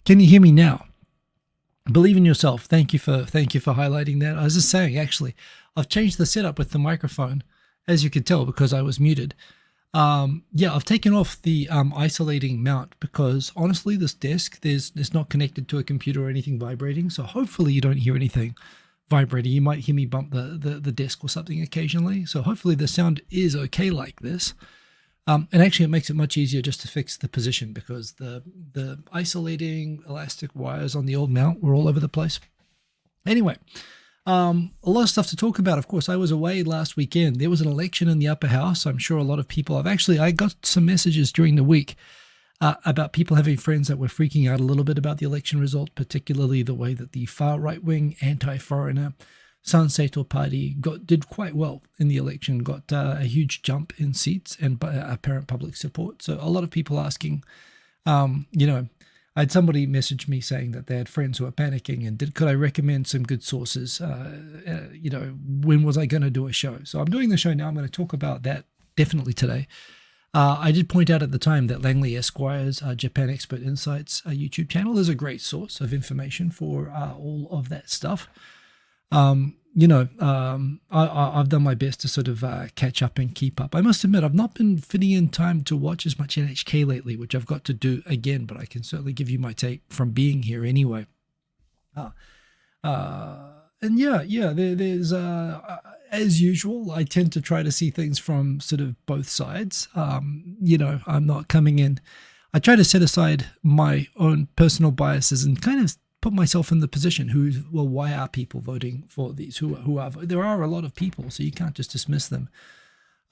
Can you hear me now? Believe in yourself. Thank you for highlighting that. I was just saying, actually, I've changed the setup with the microphone, as you can tell, because I was muted. Yeah, I've taken off the isolating mount because honestly, this desk there's it's not connected to a computer or anything vibrating. So hopefully you don't hear anything vibrating. You might hear me bump the desk or something occasionally. So hopefully the sound is okay like this. And actually, it makes it much easier just to fix the position because the isolating elastic wires on the old mount were all over the place. Anyway, a lot of stuff to talk about. Of course, I was away last weekend. There was an election in the upper house. I'm sure a lot of people I got some messages during the week about people having friends that were freaking out a little bit about the election result, particularly the way that the far right wing anti-foreigner Sanseto Party did quite well in the election, got a huge jump in seats and apparent public support. So a lot of people asking, I had somebody message me saying that they had friends who were panicking and could I recommend some good sources? When was I going to do a show? So I'm doing the show now. I'm going to talk about that definitely today. I did point out at the time that Langley Esquire's Japan Expert Insights YouTube channel is a great source of information for all of that stuff. I've done my best to sort of catch up and keep up. I must admit, I've not been fitting in time to watch as much NHK lately, which I've got to do again, but I can certainly give you my take from being here anyway. There's as usual, I tend to try to see things from sort of both sides. I'm not coming in. I try to set aside my own personal biases and kind of put myself in the position why are people voting for these? There are a lot of people, so you can't just dismiss them.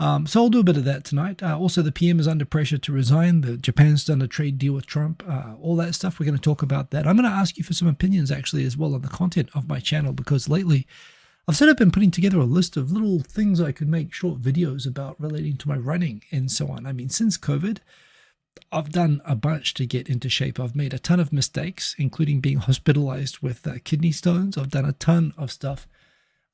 So I'll do a bit of that tonight. Also, the PM is under pressure to resign. Japan's done a trade deal with Trump. All that stuff. We're going to talk about that. I'm going to ask you for some opinions actually as well on the content of my channel because lately I've sort of been putting together a list of little things I could make short videos about relating to my running and so on. I mean, since COVID, I've done a bunch to get into shape. I've made a ton of mistakes, including being hospitalized with kidney stones. I've done a ton of stuff.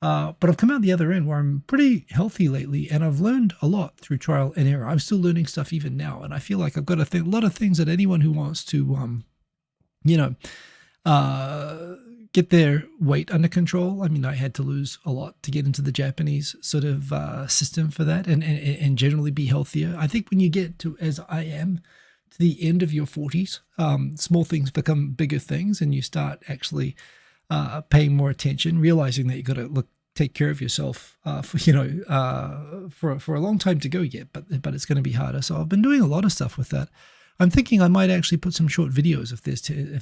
But I've come out the other end where I'm pretty healthy lately, and I've learned a lot through trial and error. I'm still learning stuff even now, and I feel like I've got a lot of things that anyone who wants to, get their weight under control. I mean, I had to lose a lot to get into the Japanese sort of system for that and generally be healthier. I think when you get to, as I am, to the end of your 40s, small things become bigger things and you start actually paying more attention, realizing that you've got to take care of yourself for a long time to go yet, but it's going to be harder. So I've been doing a lot of stuff with that. I'm thinking I might actually put some short videos if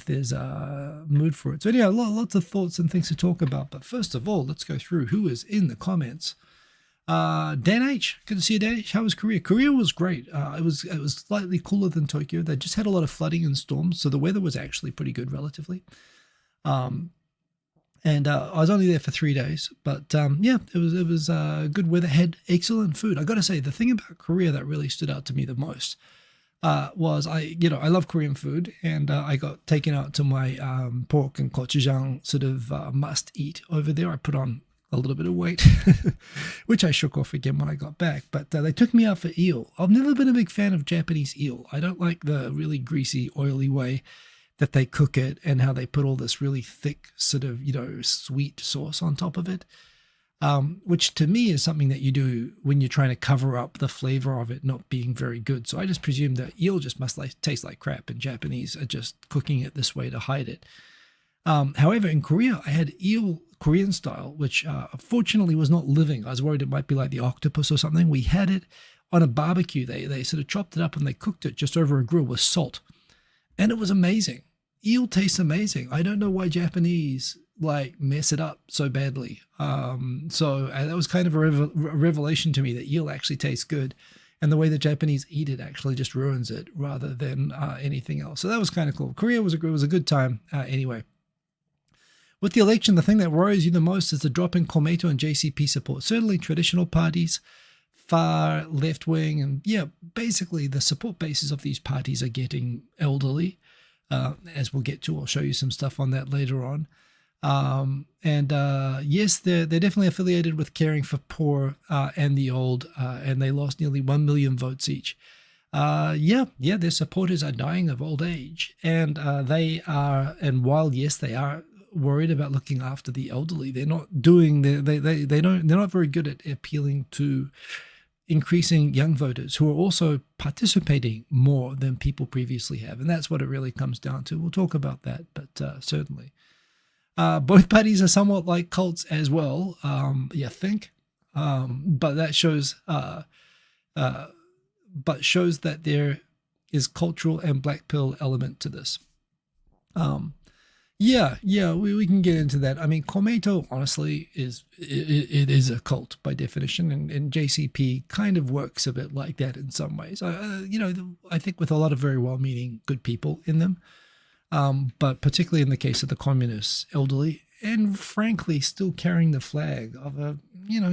there's a mood for it. So yeah, lots of thoughts and things to talk about. But first of all, let's go through who is in the comments. Dan H, good to see you, Dan H. How was Korea? Korea was great. It was slightly cooler than Tokyo. They just had a lot of flooding and storms, so the weather was actually pretty good relatively. And I was only there for 3 days, but it was good weather. Had excellent food. I got to say, the thing about Korea that really stood out to me the most was I love Korean food, and I got taken out to my pork and gochujang sort of must eat over there. I put on a little bit of weight, which I shook off again when I got back. But they took me out for eel. I've never been a big fan of Japanese eel. I don't like the really greasy, oily way that they cook it and how they put all this really thick sort of, sweet sauce on top of it. Which to me is something that you do when you're trying to cover up the flavor of it not being very good. So I just presume that eel just must taste like crap, and Japanese are just cooking it this way to hide it. However, in Korea, I had eel Korean style, which fortunately was not living. I was worried it might be like the octopus or something. We had it on a barbecue. They sort of chopped it up and they cooked it just over a grill with salt. And it was amazing. Eel tastes amazing. I don't know why Japanese mess it up so badly. So that was kind of a revelation to me that eel actually tastes good, and the way the Japanese eat it actually just ruins it rather than anything else. So that was kind of cool. Korea was a good time anyway. With the election, the thing that worries you the most is the drop in Komeito and JCP support. Certainly traditional parties, far left wing, and basically the support bases of these parties are getting elderly. As we'll get to, I'll show you some stuff on that later on. Yes, they're definitely affiliated with Caring for Poor and the Old, and they lost nearly 1 million votes each. Their supporters are dying of old age, and and while yes, they are worried about looking after the elderly, they're not doing they're not very good at appealing to increasing young voters who are also participating more than people previously have, and that's what it really comes down to. We'll talk about that, but certainly. Both parties are somewhat like cults as well, you think, but that shows shows that there is cultural and black pill element to this. We can get into that. I mean, Komeito honestly it is a cult by definition, and JCP kind of works a bit like that in some ways. I think with a lot of very well-meaning good people in them, but particularly in the case of the communists, elderly, and frankly still carrying the flag of a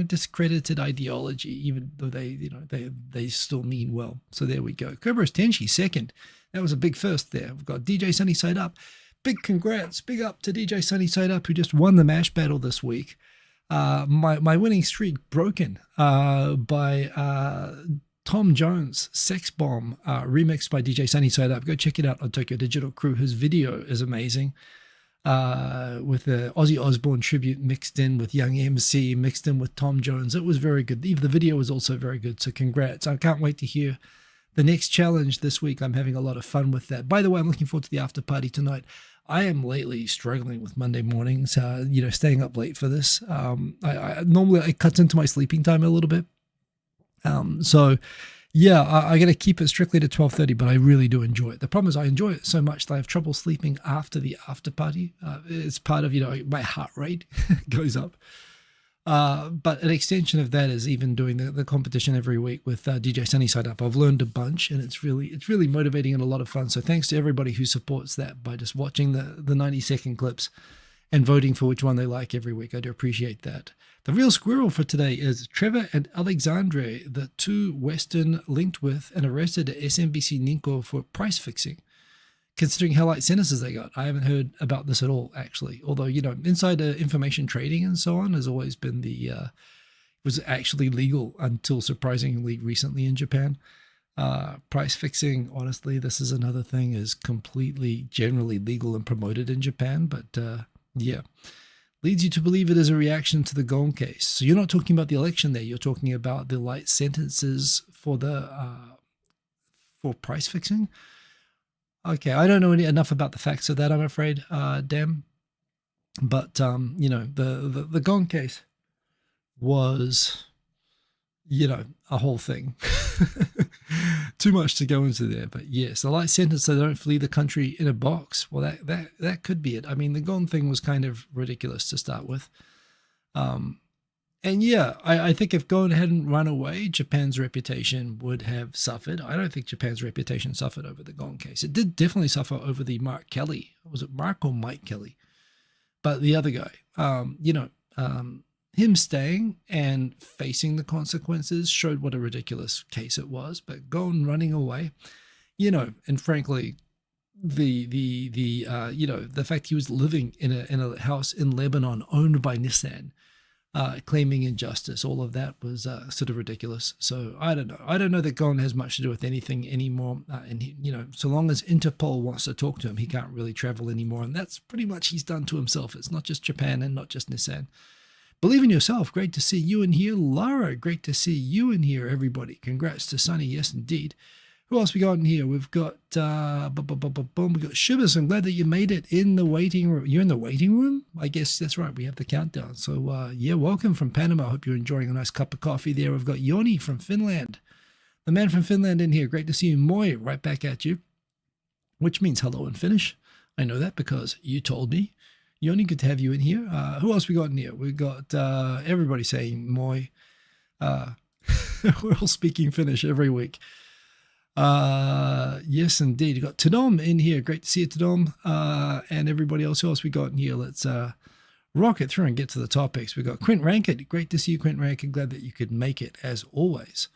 discredited ideology, even though they still mean well. So there we go. Kerberos Tenshi second. That was a big first there. We've got DJ Sunny Side Up. Big congrats, big up to DJ Sunny Side Up, who just won the MASH battle this week. My winning streak broken by Tom Jones, Sex Bomb, remixed by DJ Sunny Side Up. Go check it out on Tokyo Digital Crew. His video is amazing. With the Ozzy Osbourne tribute mixed in with Young MC, mixed in with Tom Jones. It was very good. The video was also very good, so congrats. I can't wait to hear the next challenge this week. I'm having a lot of fun with that. By the way, I'm looking forward to the after party tonight. I am lately struggling with Monday mornings, staying up late for this. Normally it cuts into my sleeping time a little bit. I got to keep it strictly to 12:30, but I really do enjoy it. The problem is I enjoy it so much that I have trouble sleeping after the after party. It's part of, my heart rate goes up. But an extension of that is even doing the competition every week with DJ Sunny Side Up. I've learned a bunch, and it's really motivating and a lot of fun. So thanks to everybody who supports that by just watching the 90-second clips and voting for which one they like every week. I do appreciate that. The real squirrel for today is Trevor and Alexandre, the two Western linked with and arrested at SMBC Ninko for price fixing. Considering how light sentences they got, I haven't heard about this at all, actually. Although, insider information trading and so on has always been was actually legal until surprisingly recently in Japan. Price fixing, honestly, this is another thing, is completely generally legal and promoted in Japan. But leads you to believe it is a reaction to the Gon case. So you're not talking about the election there. You're talking about the light sentences for price fixing. Okay, I don't know enough about the facts of that, I'm afraid, Dan. But the Gon case was, a whole thing. Too much to go into there, but yes, the light sentence, they don't flee the country in a box. Well, that could be it. I mean, the Gon thing was kind of ridiculous to start with. I think if Gon hadn't run away, Japan's reputation would have suffered. I don't think Japan's reputation suffered over the Gon case. It did definitely suffer over the Mark Kelly. Was it Mark or Mike Kelly? But the other guy, him staying and facing the consequences showed what a ridiculous case it was. But Gon running away, and frankly, the fact he was living in a house in Lebanon owned by Nissan, claiming injustice, all of that was sort of ridiculous. So I don't know. I don't know that Gon has much to do with anything anymore. So long as Interpol wants to talk to him, he can't really travel anymore. And that's pretty much he's done to himself. It's not just Japan and not just Nissan. Believe in yourself. Great to see you in here. Lara, great to see you in here, everybody. Congrats to Sunny. Yes, indeed. Who else we got in here? We've got we got Shibas. I'm glad that you made it in the waiting room. You're in the waiting room? I guess that's right. We have the countdown. So welcome from Panama. I hope you're enjoying a nice cup of coffee there. We've got Yoni from Finland. The man from Finland in here. Great to see you. Moi, right back at you. Which means hello in Finnish. I know that because you told me. Yoni, good to have you in here. Who else we got in here? We got everybody saying moi. We're all speaking Finnish every week. Yes, indeed. You got Tadom in here. Great to see you, Tadom. And everybody else. Who else we got in here? Let's rock it through and get to the topics. We got Quint Rankid. Great to see you, Quint Rankid. Glad that you could make it as always.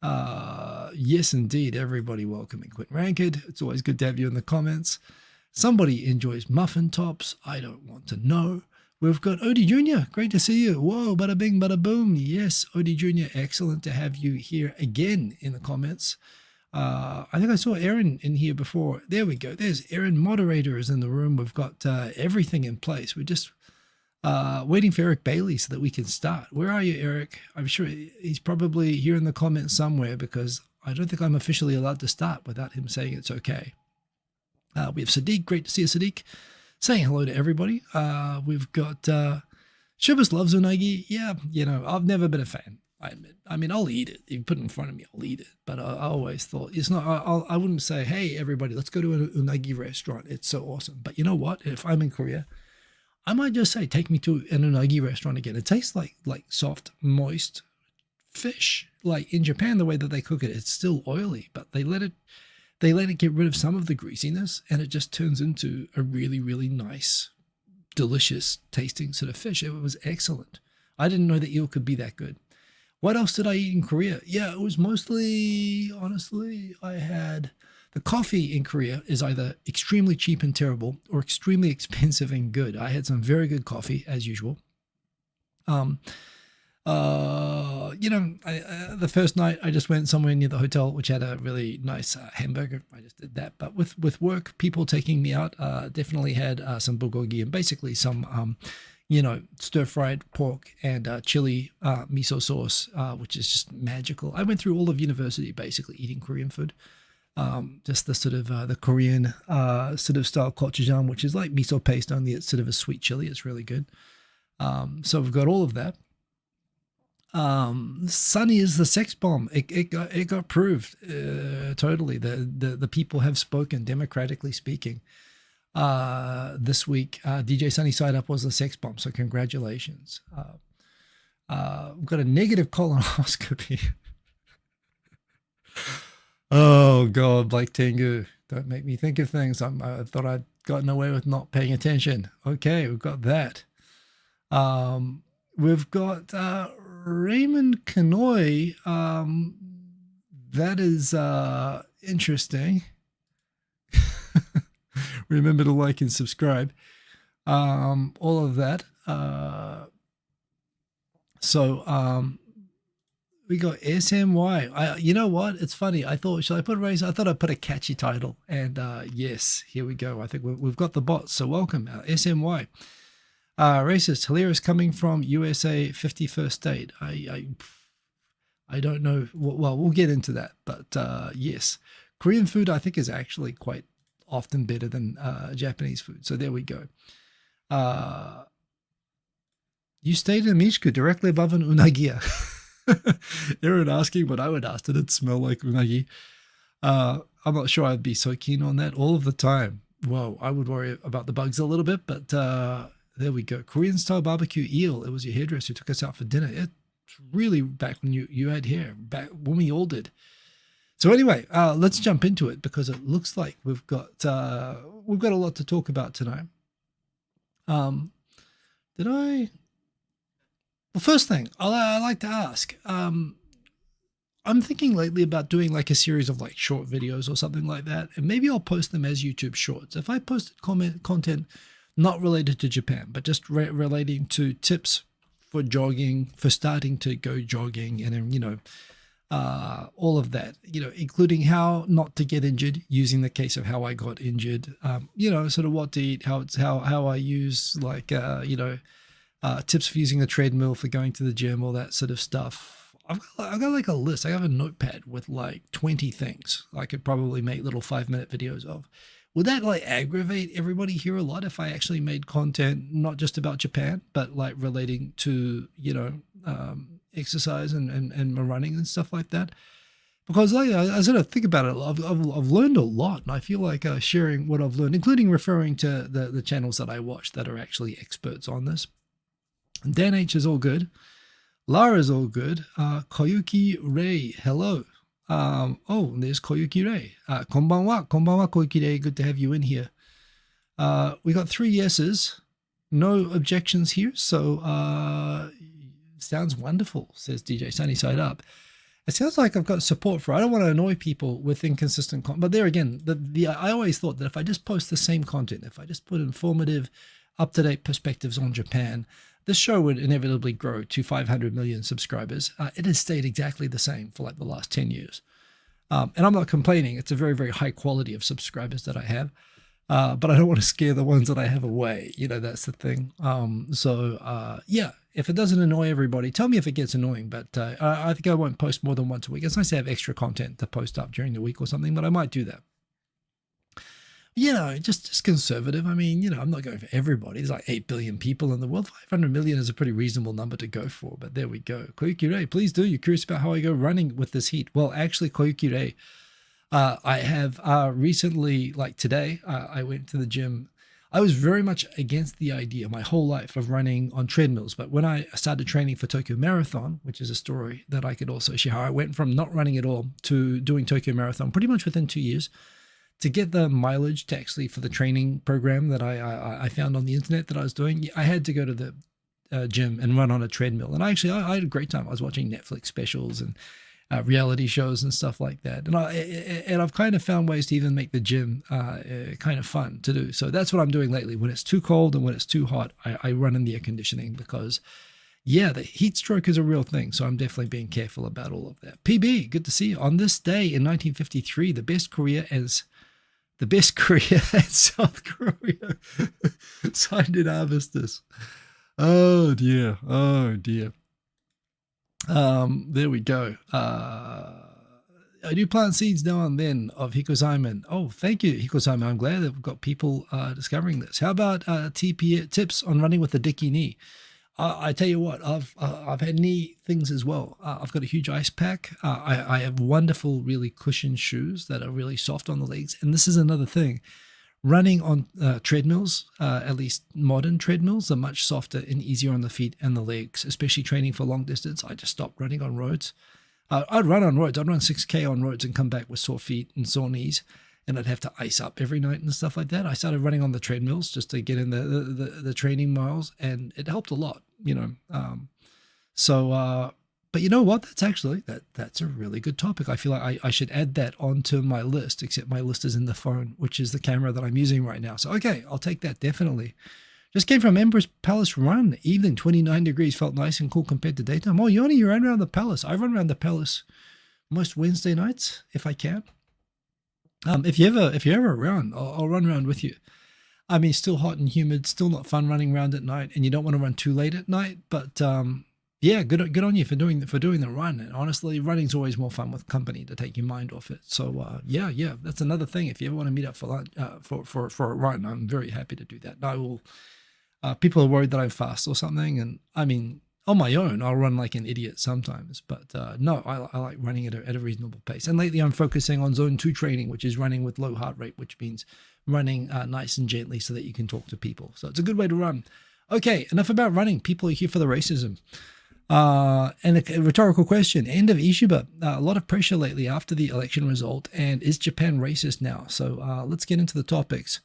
Yes, indeed. Everybody welcoming Quint Rankid. It's always good to have you in the comments. Somebody enjoys muffin tops. I don't want to know. We've got Odie Jr. Great to see you. Whoa, bada bing, bada boom. Yes, Odie Jr. Excellent to have you here again in the comments. I think I saw Aaron in here before. There we go. There's Aaron. Moderator is in the room. We've got everything in place. We're just waiting for Eric Bailey so that we can start. Where are you, Eric? I'm sure he's probably here in the comments somewhere, because I don't think I'm officially allowed to start without him saying it's okay. We have Sadiq. Great to see you, Sadiq. Saying hello to everybody. We've got Shivas loves unagi. Yeah, I've never been a fan, I admit. I mean, I'll eat it. If you put it in front of me, I'll eat it. But I always thought it's not. I wouldn't say, hey, everybody, let's go to an unagi restaurant. It's so awesome. But you know what? If I'm in Korea, I might just say, take me to an unagi restaurant again. It tastes like soft, moist fish. Like in Japan, the way that they cook it, it's still oily, but they let it get rid of some of the greasiness, and it just turns into a really, really nice, delicious tasting sort of fish. It was excellent. I didn't know that eel could be that good. What else did I eat in Korea? Yeah, it was mostly, honestly, I had the coffee in Korea is either extremely cheap and terrible or extremely expensive and good. I had some very good coffee as usual. The first night I just went somewhere near the hotel, which had a really nice hamburger. I just did that. But with work, people taking me out, definitely had some bulgogi and basically some, stir-fried pork and chili miso sauce, which is just magical. I went through all of university basically eating Korean food. Just the sort of the Korean sort of style gochujang, which is like miso paste, only it's sort of a sweet chili. It's really good. So we've got all of that. Sunny is the sex bomb. It got proved totally. The people have spoken, democratically speaking. This week, DJ Sunny Side Up was the sex bomb. So congratulations. We've got a negative colonoscopy. Oh God, Blake Tengu, don't make me think of things. I thought I'd gotten away with not paying attention. Okay, we've got that. We've got Raymond Kanoy. That is interesting. Remember to like and subscribe. All of that. We got SMY. You know what? It's funny. I thought, should I put race? I thought I'd put a catchy title. And yes, here we go. I think we've got the bots. So welcome, SMY. Racist, hilarious, coming from USA 51st state. I don't know. Well, we'll get into that. But yes, Korean food I think is actually quite often better than Japanese food. So there we go. You stayed in Mishku directly above an unagiya. Aaron asking what I would ask. Did it smell like unagi? I'm not sure I'd be so keen on that all of the time. Well, I would worry about the bugs a little bit, but there we go. Korean style barbecue eel. It was your hairdresser who took us out for dinner. It's really back when you had hair, back when we all did. So anyway, let's jump into it because it looks like we've got a lot to talk about tonight. Well, first thing I like to ask, I'm thinking lately about doing like a series of like short videos or something like that, and maybe I'll post them as YouTube shorts. If I posted content not related to Japan, but just relating to tips for jogging, for starting to go jogging, and then, all of that, including how not to get injured, using the case of how I got injured, sort of what to eat, how I use like, tips for using the treadmill, for going to the gym, all that sort of stuff. I've got like a list. I have a notepad with like 20 things I could probably make little 5-minute videos of. Would that like aggravate everybody here a lot if I actually made content not just about Japan, but like relating to, exercise and my running and stuff like that? Because I sort of think about it, I've learned a lot, and I feel like sharing what I've learned, including referring to the channels that I watch that are actually experts on this. Dan H is all good. Lara's all good. Koyuki Ray, hello. There's Koyuki Ray. Konbanwa, Koyuki Ray. Good to have you in here. We got 3 yeses. No objections here. So, sounds wonderful, says DJ Sunny Side Up. It sounds like I've got support for. I don't want to annoy people with inconsistent content. But there again, I always thought that if I just post the same content, if I just put informative, up-to-date perspectives on Japan, this show would inevitably grow to 500 million subscribers. It has stayed exactly the same for like the last 10 years. And I'm not complaining. It's a very, very high quality of subscribers that I have. But I don't want to scare the ones that I have away. That's the thing. Yeah, if it doesn't annoy everybody, tell me if it gets annoying. But I think I won't post more than once a week. It's nice to have extra content to post up during the week or something, but I might do that. Just conservative. I mean, I'm not going for everybody. There's like 8 billion people in the world. 500 million is a pretty reasonable number to go for, but there we go. Koyuki-rei, please do. You're curious about how I go running with this heat. Well, actually, Koyuki-rei, I have recently, like today, I went to the gym. I was very much against the idea my whole life of running on treadmills. But when I started training for Tokyo Marathon, which is a story that I could also share, how I went from not running at all to doing Tokyo Marathon pretty much within 2 years. To get the mileage to actually for the training program that I found on the internet that I was doing, I had to go to the gym and run on a treadmill. And I had a great time. I was watching Netflix specials and reality shows and stuff like that. And I've kind of found ways to even make the gym kind of fun to do. So that's what I'm doing lately. When it's too cold and when it's too hot, I run in the air conditioning because, yeah, the heat stroke is a real thing. So I'm definitely being careful about all of that. PB, good to see you. On this day in 1953, the best Korea and South Korea signed an armistice. Oh dear. There we go. I do plant seeds now and then of Hiko-Simon. Oh, thank you, Hiko-Simon. I'm glad that we've got people discovering this. How about TP tips on running with a dicky knee? I tell you what, I've had knee things as well. I've got a huge ice pack. I have wonderful, really cushioned shoes that are really soft on the legs. And this is another thing. Running on treadmills, at least modern treadmills, are much softer and easier on the feet and the legs, especially training for long distance. I just stopped running on roads. I'd run on roads. I'd run 6K on roads and come back with sore feet and sore knees. And I'd have to ice up every night and stuff like that. I started running on the treadmills just to get in the training miles, and it helped a lot, But you know what? That's a really good topic. I feel like I should add that onto my list, except my list is in the phone, which is the camera that I'm using right now. So, okay, I'll take that definitely. Just came from Emperor's Palace run. Evening, 29 degrees, felt nice and cool compared to daytime. Oh, Yoni, you ran around the palace. I run around the palace most Wednesday nights if I can. If you're ever around, I'll run around with you. I mean, still hot and humid, still not fun running around at night, and you don't want to run too late at night. But yeah, good on you for doing the run. And honestly, running's always more fun with company to take your mind off it. So yeah, that's another thing. If you ever want to meet up for lunch, for a run, I'm very happy to do that. And I will. People are worried that I'm fast or something, and I mean, on my own, I'll run like an idiot sometimes, but no, I like running at a reasonable pace. And lately I'm focusing on zone 2 training, which is running with low heart rate, which means running nice and gently so that you can talk to people. So it's a good way to run. Okay, enough about running. People are here for the racism. And a rhetorical question, end of Ishiba. A lot of pressure lately after the election result, and is Japan racist now? So let's get into the topics.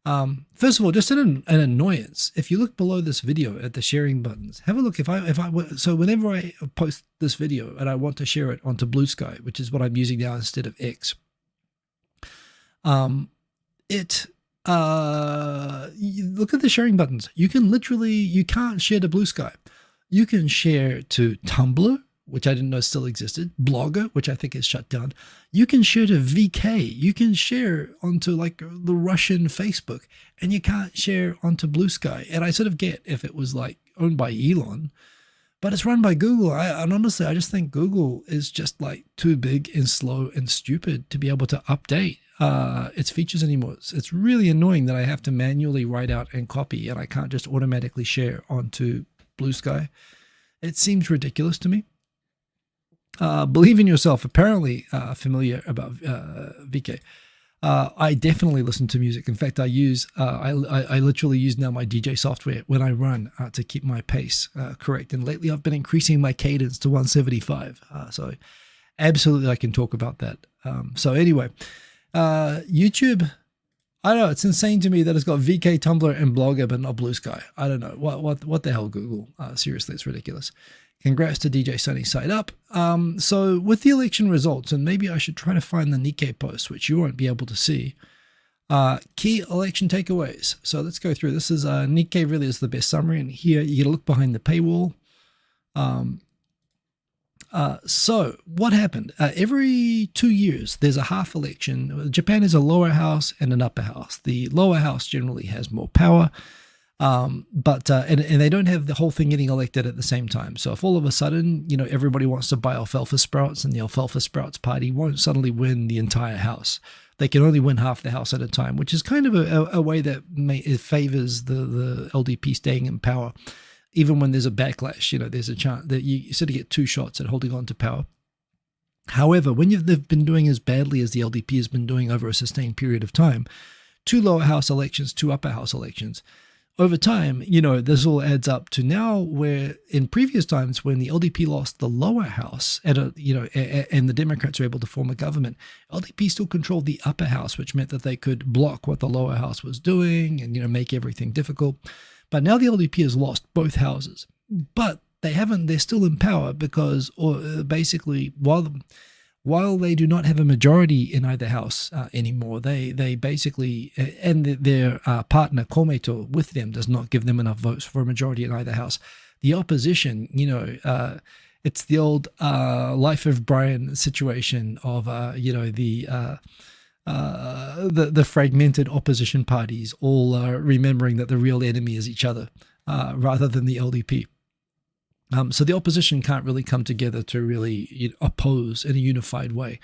First of all, just an annoyance. If you look below this video at the sharing buttons, have a look. So whenever I post this video and I want to share it onto Blue Sky, which is what I'm using now instead of X, you look at the sharing buttons. You can't share to Blue Sky. You can share to Tumblr, which I didn't know still existed, Blogger, which I think is shut down. You can share to VK. You can share onto like the Russian Facebook, and you can't share onto Blue Sky. And I sort of get if it was like owned by Elon, but it's run by Google. And honestly, I just think Google is just like too big and slow and stupid to be able to update its features anymore. It's really annoying that I have to manually write out and copy, and I can't just automatically share onto Blue Sky. It seems ridiculous to me. Believe in yourself. Apparently familiar about VK. I definitely listen to music. In fact, I literally use now my DJ software when I run to keep my pace correct. And lately I've been increasing my cadence to 175. So absolutely I can talk about that. So anyway, YouTube, I don't know. It's insane to me that it's got VK, Tumblr, and Blogger, but not Blue Sky. I don't know. What the hell, Google? Seriously, it's ridiculous. Congrats to DJ Sunny Side Up. So with the election results, and maybe I should try to find the Nikkei post, which you won't be able to see. Key election takeaways. So let's go through. This is Nikkei really is the best summary. And here you get to look behind the paywall. So what happened? Every 2 years, there's a half election. Japan is a lower house and an upper house. The lower house generally has more power, but they don't have the whole thing getting elected at the same time. So if all of a sudden, everybody wants to buy alfalfa sprouts, and the alfalfa sprouts party won't suddenly win the entire house. They can only win half the house at a time, which is kind of a way that it favors the LDP staying in power. Even when there's a backlash, there's a chance that you sort of get two shots at holding on to power. However, when they've been doing as badly as the LDP has been doing over a sustained period of time, 2 lower house elections, 2 upper house elections, over time, this all adds up to now where in previous times when the LDP lost the lower house and the Democrats were able to form a government, LDP still controlled the upper house, which meant that they could block what the lower house was doing and, make everything difficult. But now the LDP has lost both houses, but they're still in power because basically while they do not have a majority in either house anymore, they basically, and their partner Komeito with them does not give them enough votes for a majority in either house. The opposition, it's the old Life of Brian situation of, the fragmented opposition parties all remembering that the real enemy is each other rather than the LDP. So the opposition can't really come together to really oppose in a unified way.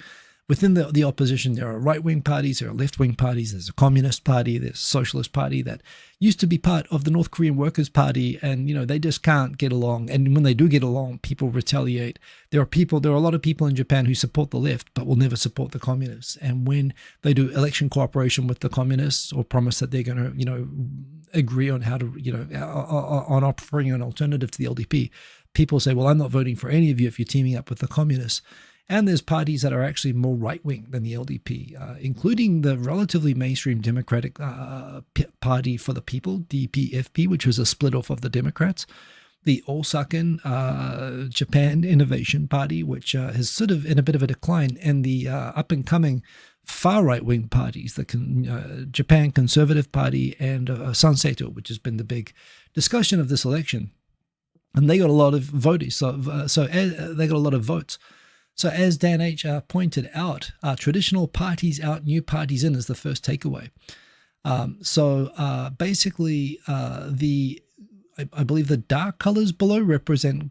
Within the opposition, there are right-wing parties, there are left-wing parties, there's a Communist Party, there's a Socialist Party that used to be part of the North Korean Workers' Party, and they just can't get along. And when they do get along, people retaliate. There are a lot of people in Japan who support the left but will never support the communists. And when they do election cooperation with the communists or promise that they're going to, agree on how to, on offering an alternative to the LDP, people say, well, I'm not voting for any of you if you're teaming up with the communists. And there's parties that are actually more right-wing than the LDP, including the relatively mainstream Democratic Party for the People, DPFP, which was a split off of the Democrats, the Osakan Japan Innovation Party, which is sort of in a bit of a decline, and the up-and-coming far right-wing parties, the Japan Conservative Party and Sanseito, which has been the big discussion of this election. And they got a lot of voters, so they got a lot of votes. So as Dan H. pointed out, traditional parties out, new parties in is the first takeaway. Basically, I believe the dark colors below represent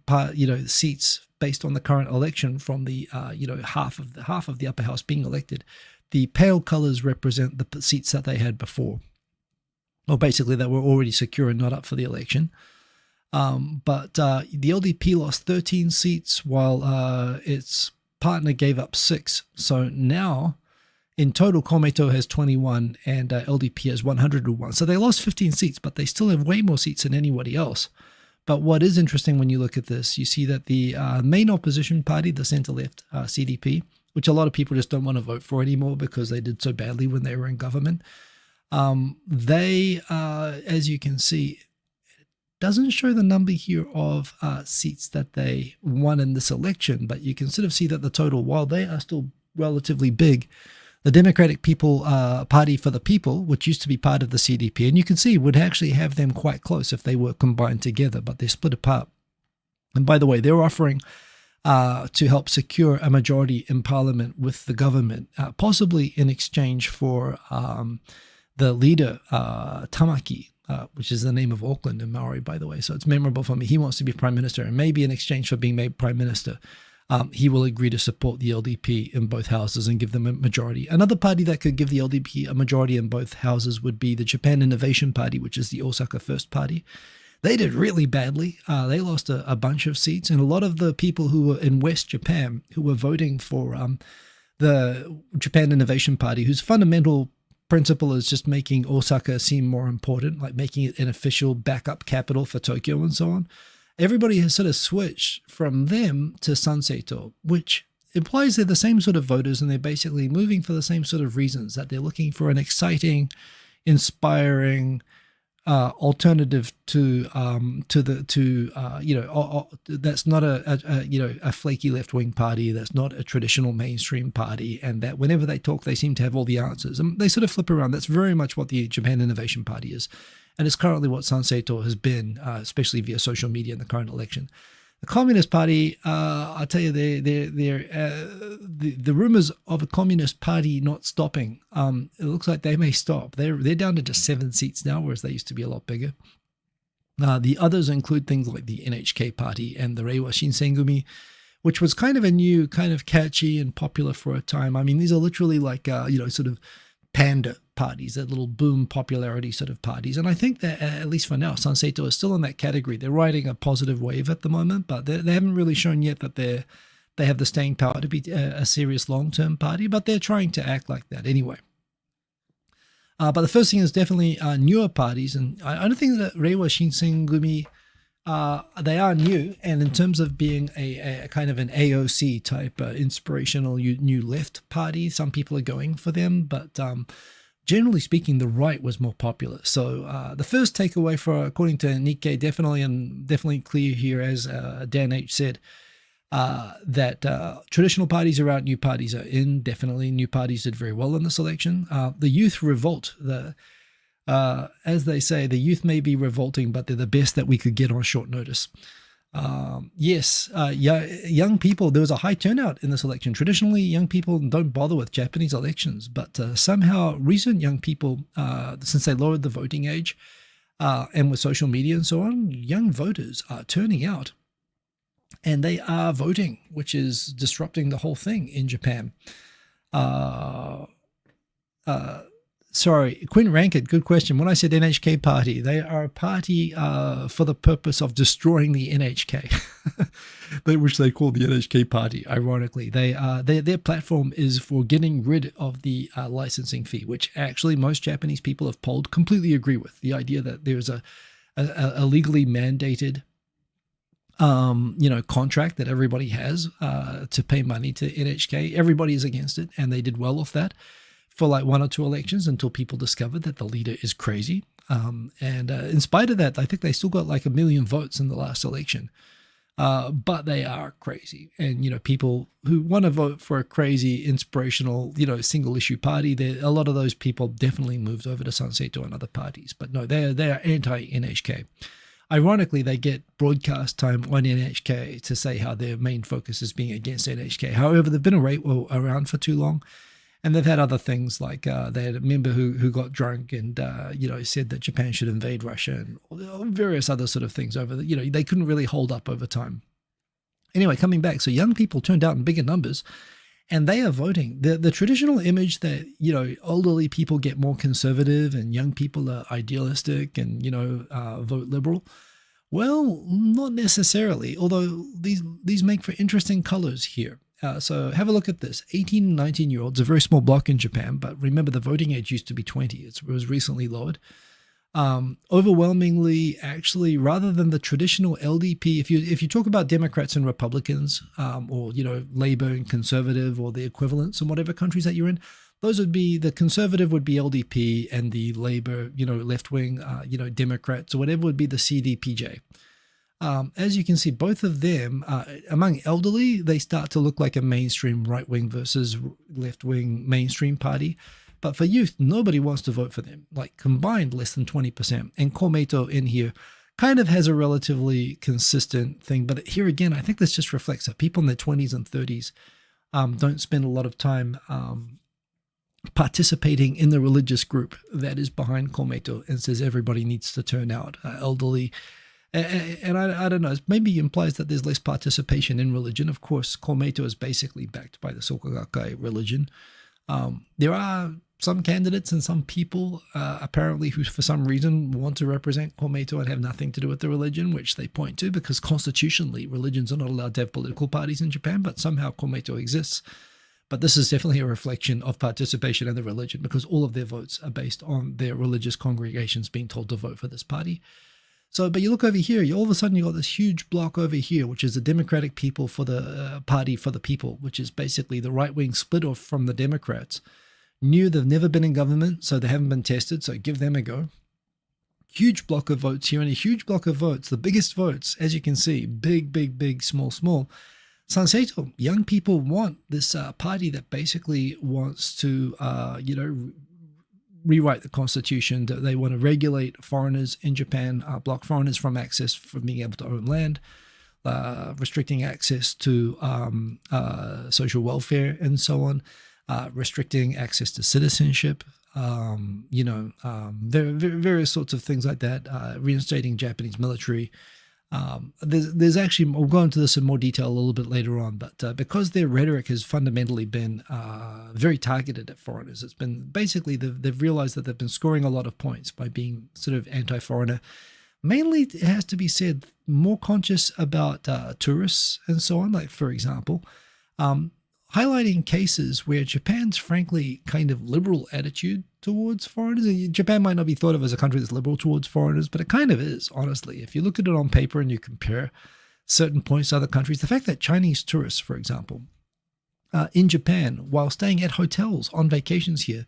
seats based on the current election from the half of the upper house being elected. The pale colors represent the seats that they had before, or basically that were already secure and not up for the election. But the LDP lost 13 seats while its partner gave up 6. So now in total, Komeito has 21 and LDP has 101. So they lost 15 seats, but they still have way more seats than anybody else. But what is interesting when you look at this, you see that the main opposition party, the center-left CDP, which a lot of people just don't want to vote for anymore because they did so badly when they were in government, they, as you can see, doesn't show the number here of seats that they won in this election, but you can sort of see that the total, while they are still relatively big, the Democratic Party for the People, which used to be part of the CDP, and you can see would actually have them quite close if they were combined together, but they're split apart. And by the way, they're offering to help secure a majority in Parliament with the government, possibly in exchange for the leader, Tamaki, which is the name of Auckland in Maori, by the way. So it's memorable for me. He wants to be Prime Minister, and maybe in exchange for being made Prime Minister, he will agree to support the LDP in both houses and give them a majority. Another party that could give the LDP a majority in both houses would be the Japan Innovation Party, which is the Osaka First Party. They did really badly. They lost a bunch of seats, and a lot of the people who were in West Japan who were voting for the Japan Innovation Party, whose fundamental principle is just making Osaka seem more important, like making it an official backup capital for Tokyo and so on. Everybody has sort of switched from them to Sanseito, which implies they're the same sort of voters and they're basically moving for the same sort of reasons, that they're looking for an exciting, inspiring alternative that's not a flaky left-wing party, that's not a traditional mainstream party, and that whenever they talk, they seem to have all the answers. And they sort of flip around. That's very much what the Japan Innovation Party is, and it's currently what Sanseito has been, especially via social media in the current election. The Communist Party, I tell you, the rumors of a Communist Party not stopping. It looks like they may stop. They're down to just 7 seats now, whereas they used to be a lot bigger. The others include things like the NHK Party and the Reiwa Shinsengumi, which was kind of a new, kind of catchy and popular for a time. I mean, these are literally like, sort of panda parties, that little boom popularity sort of parties. And I think that, at least for now, Sanseito is still in that category. They're riding a positive wave at the moment, but they haven't really shown yet that they have the staying power to be a serious long-term party, but they're trying to act like that anyway. But the first thing is definitely newer parties, and I don't think that Reiwa Shinsengumi, they are new, and in terms of being a kind of an AOC type inspirational new left party, some people are going for them, but generally speaking, the right was more popular. So the first takeaway according to Nikkei, definitely clear here, as Dan H said, that traditional parties are out, new parties are in. Definitely new parties did very well in this election. The youth revolt, as they say, the youth may be revolting, but they're the best that we could get on short notice. Yes, young people, there was a high turnout in this election. Traditionally, young people don't bother with Japanese elections, but somehow recent young people, since they lowered the voting age, and with social media and so on, young voters are turning out. And they are voting, which is disrupting the whole thing in Japan. Sorry, Quinn Rankett, good question. When I said NHK party, they are a party for the purpose of destroying the NHK, which they call the NHK party, ironically. Their platform is for getting rid of the licensing fee, which actually most Japanese people have polled completely agree with. The idea that there's a legally mandated contract that everybody has to pay money to NHK. Everybody is against it, and they did well off that for like 1 or 2 elections until people discovered that the leader is crazy. And in spite of that, I think they still got like 1 million votes in the last election. But they are crazy. And, people who want to vote for a crazy, inspirational, single issue party, a lot of those people definitely moved over to Sanseito and other parties. But no, they are anti-NHK. Ironically, they get broadcast time on NHK to say how their main focus is being against NHK. However, they've been around for too long, and they've had other things like they had a member who got drunk and said that Japan should invade Russia and various other sort of things over the, they couldn't really hold up over time. Anyway, coming back, so young people turned out in bigger numbers, and they are voting. The traditional image that, elderly people get more conservative and young people are idealistic and, vote liberal. Well, not necessarily, although these make for interesting colors here. So have a look at this. 18 and 19-year-olds, a very small block in Japan, but remember the voting age used to be 20. It was recently lowered. Overwhelmingly, actually, rather than the traditional LDP, if you talk about Democrats and Republicans, or Labor and Conservative, or the equivalents in whatever countries that you're in, those would be, the Conservative would be LDP, and the Labor, left wing, Democrats or whatever would be the CDPJ. As you can see, both of them, among elderly, they start to look like a mainstream right wing versus left wing mainstream party. But for youth, nobody wants to vote for them, like combined less than 20%. And Komeito in here kind of has a relatively consistent thing. But here again, I think this just reflects that people in their 20s and 30s don't spend a lot of time participating in the religious group that is behind Komeito and says everybody needs to turn out, elderly. And I don't know, it maybe implies that there's less participation in religion. Of course, Komeito is basically backed by the Soka Gakkai religion. There are some candidates and some people apparently who for some reason want to represent Komeito and have nothing to do with the religion, which they point to because constitutionally religions are not allowed to have political parties in Japan, but somehow Komeito exists. But this is definitely a reflection of participation in the religion because all of their votes are based on their religious congregations being told to vote for this party. So, but you look over here, all of a sudden you got this huge block over here, which is the Democratic People for the Party for the People, which is basically the right-wing split off from the Democrats. New, they've never been in government, so they haven't been tested, so give them a go. Huge block of votes here, and a huge block of votes, the biggest votes, as you can see, big, big, big, small, small. Sanseito, young people want this party that basically wants to, rewrite the constitution. That they want to regulate foreigners in Japan, block foreigners from access from being able to own land. restricting access to social welfare and so on, restricting access to citizenship, various sorts of things like that, reinstating Japanese military. There's actually, I'll go into this in more detail a little bit later on, but because their rhetoric has fundamentally been very targeted at foreigners, it's been basically they've realized that they've been scoring a lot of points by being sort of anti-foreigner. Mainly, it has to be said, more conscious about tourists and so on. Like, for example, highlighting cases where Japan's frankly kind of liberal attitude towards foreigners. Japan might not be thought of as a country that's liberal towards foreigners, but it kind of is, honestly. If you look at it on paper and you compare certain points to other countries, the fact that Chinese tourists, for example, in Japan, while staying at hotels on vacations here,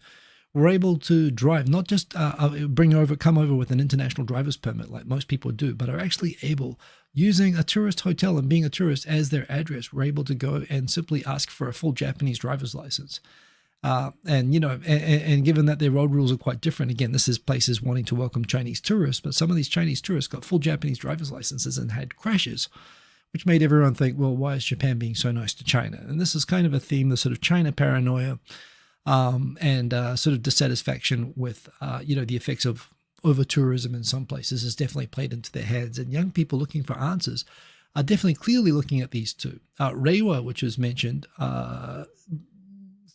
were able to drive, not just come over with an international driver's permit like most people do, but are actually able, using a tourist hotel and being a tourist as their address, were able to go and simply ask for a full Japanese driver's license. And given that their road rules are quite different, again, this is places wanting to welcome Chinese tourists, but some of these Chinese tourists got full Japanese driver's licenses and had crashes, which made everyone think, well, why is Japan being so nice to China? And this is kind of a theme, the sort of China paranoia, and sort of dissatisfaction with, the effects of over-tourism in some places has definitely played into their heads. And young people looking for answers are definitely clearly looking at these two. Reiwa, which was mentioned,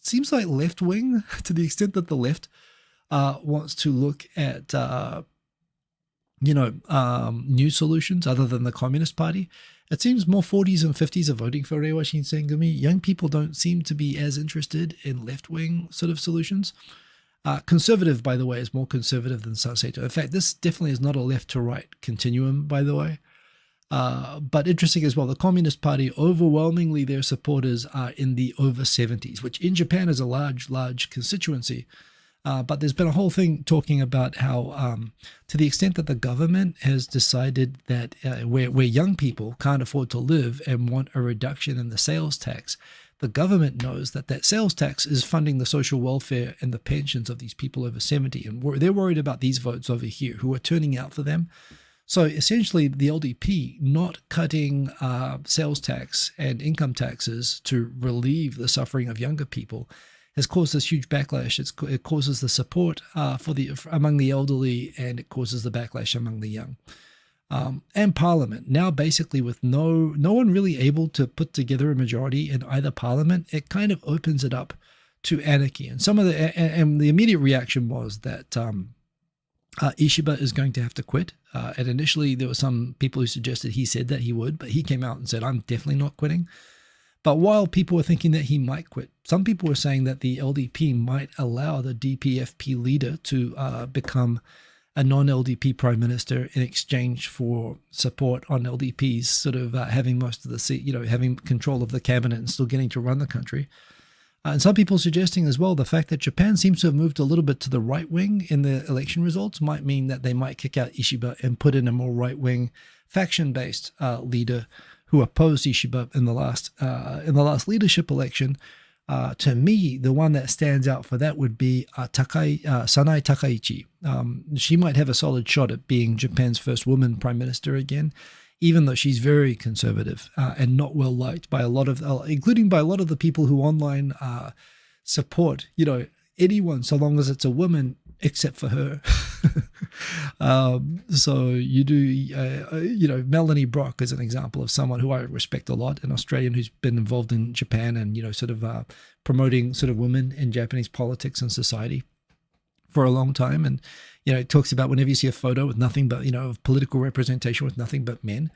seems like left-wing to the extent that the left wants to look at, new solutions other than the Communist Party. It seems more 40s and 50s are voting for Reiwa Shinsengumi. Young people don't seem to be as interested in left-wing sort of solutions. Conservative, by the way, is more conservative than Sanseito. In fact, this definitely is not a left-to-right continuum, by the way. But interesting as well, the Communist Party, overwhelmingly their supporters are in the over 70s, which in Japan is a large constituency. But there's been a whole thing talking about how, to the extent that the government has decided that where young people can't afford to live and want a reduction in the sales tax, the government knows that sales tax is funding the social welfare and the pensions of these people over 70. And they're worried about these votes over here who are turning out for them. So essentially, the LDP not cutting sales tax and income taxes to relieve the suffering of younger people has caused this huge backlash. It causes the support among the elderly, and it causes the backlash among the young. And Parliament now basically with no one really able to put together a majority in either Parliament, it kind of opens it up to anarchy. And the immediate reaction was that Ishiba is going to have to quit. And initially there were some people who suggested he said that he would, but he came out and said, I'm definitely not quitting. But while people were thinking that he might quit, some people were saying that the LDP might allow the DPFP leader to become a non-LDP prime minister in exchange for support on LDPs sort of having most of the seat, having control of the cabinet and still getting to run the country. And some people suggesting as well the fact that Japan seems to have moved a little bit to the right wing in the election results might mean that they might kick out Ishiba and put in a more right-wing faction-based leader who opposed Ishiba in the last leadership election. To me, the one that stands out for that would be Sanae Takaichi. She might have a solid shot at being Japan's first woman prime minister again, even though she's very conservative and not well liked by a lot of, including by a lot of the people who online support, anyone so long as it's a woman, except for her. So you do, Melanie Brock is an example of someone who I respect a lot, an Australian who's been involved in Japan and, sort of promoting sort of women in Japanese politics and society for a long time. And, it talks about whenever you see a photo with nothing but, of political representation with nothing but men,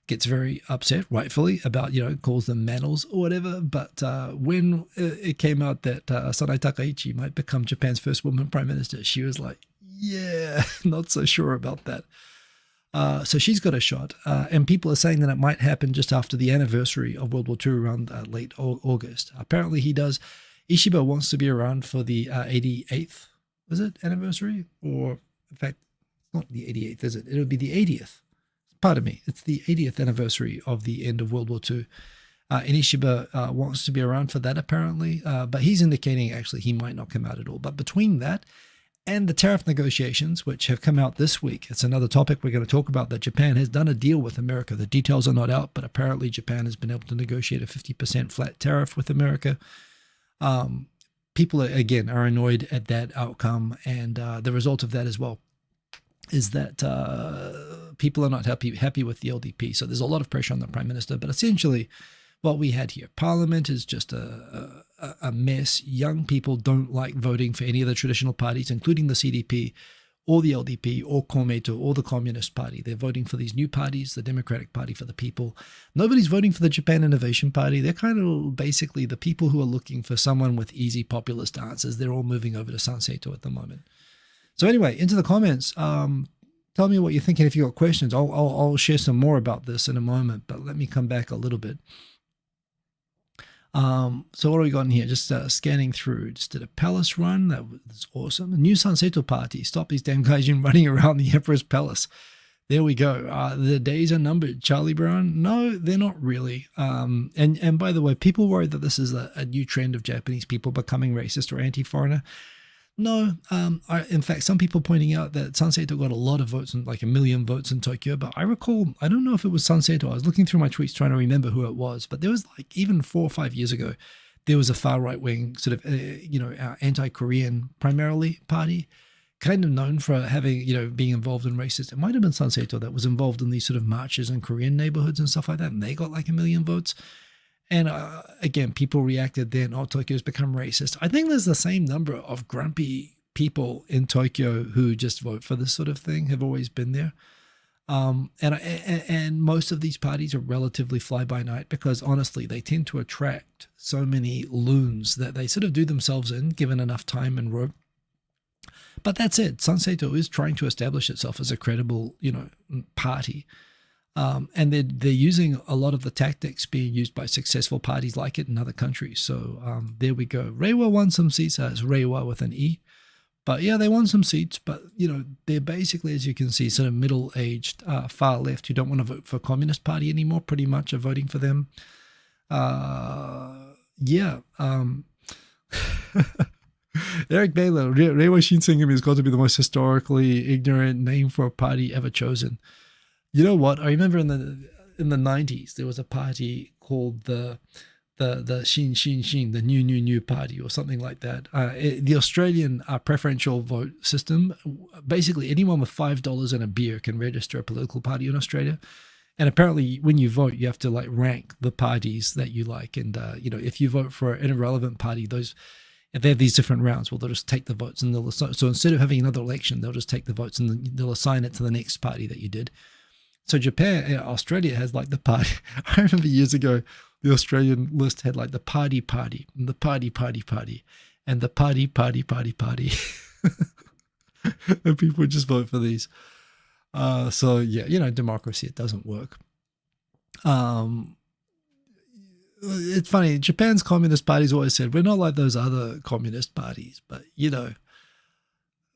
gets very upset, rightfully, about, calls them manels or whatever. But when it came out that Sanae Takaichi might become Japan's first woman prime minister, she was like, yeah, not so sure about that. So she's got a shot. And people are saying that it might happen just after the anniversary of World War II around late August. Apparently he does. Ishiba wants to be around for the 88th, is it, anniversary? Or, in fact, it's not the 88th, is it? It'll be the 80th. Pardon me, it's the 80th anniversary of the end of World War II. And Ishiba wants to be around for that, apparently. But he's indicating, actually, he might not come out at all. But between that and the tariff negotiations, which have come out this week. It's another topic we're going to talk about, that Japan has done a deal with America. The details are not out, but apparently Japan has been able to negotiate a 50% flat tariff with America. People, again, are annoyed at that outcome, and the result of that as well is that people are not happy with the LDP. So there's a lot of pressure on the Prime Minister, but essentially what we had here, Parliament is just a mess. Young people don't like voting for any of the traditional parties, including the CDP or the LDP or Komeito or the Communist Party. They're voting for these new parties, the Democratic Party for the people. Nobody's voting for the Japan Innovation Party. They're kind of basically the people who are looking for someone with easy populist answers. They're all moving over to Sanseito at the moment. So anyway, into the comments. Tell me what you're thinking if you've got questions. I'll share some more about this in a moment, but let me come back a little bit. So what do we got in here? Just scanning through. Just did a palace run. That was awesome. A new Sanseito party. Stop these damn gaijin running around the Emperor's palace. There we go. The days are numbered. Charlie Brown? No, they're not really. And by the way, people worry that this is a new trend of Japanese people becoming racist or anti-foreigner. No, in fact, some people pointing out that Sanseito got a lot of votes, like 1 million votes in Tokyo, but I recall, I don't know if it was Sanseito. I was looking through my tweets trying to remember who it was, but there was like even 4 or 5 years ago, there was a far right-wing sort of, anti-Korean primarily party, kind of known for having, being involved in racist. It might have been Sanseito that was involved in these sort of marches in Korean neighborhoods and stuff like that, and they got like 1 million votes. And again, people reacted then, oh, Tokyo's become racist. I think there's the same number of grumpy people in Tokyo who just vote for this sort of thing, have always been there. And most of these parties are relatively fly-by-night because, honestly, they tend to attract so many loons that they sort of do themselves in, given enough time and rope. But that's it. Sanseito is trying to establish itself as a credible, party. And they're using a lot of the tactics being used by successful parties like it in other countries. So there we go. Reiwa won some seats. It's Reiwa with an E. But yeah, they won some seats. But, they're basically, as you can see, sort of middle-aged, far left who don't want to vote for Communist Party anymore, pretty much are voting for them. Eric Baylor, Reiwa Shinsengumi has got to be the most historically ignorant name for a party ever chosen. You know what? I remember in the 90s there was a party called the Shin Shin Shin, the new party or something like that. The Australian preferential vote system, basically anyone with $5 and a beer can register a political party in Australia. And apparently when you vote, you have to rank the parties that you like. And if you vote for an irrelevant party, if they have these different rounds, well, they'll just take the votes and so instead of having another election, they'll just take the votes and they'll assign it to the next party that you did. So Australia has the party. I remember years ago, the Australian list had the party, and the party, and the party. And people would just vote for these. So yeah, democracy, it doesn't work. It's funny. Japan's Communist Party's always said, we're not like those other communist parties, but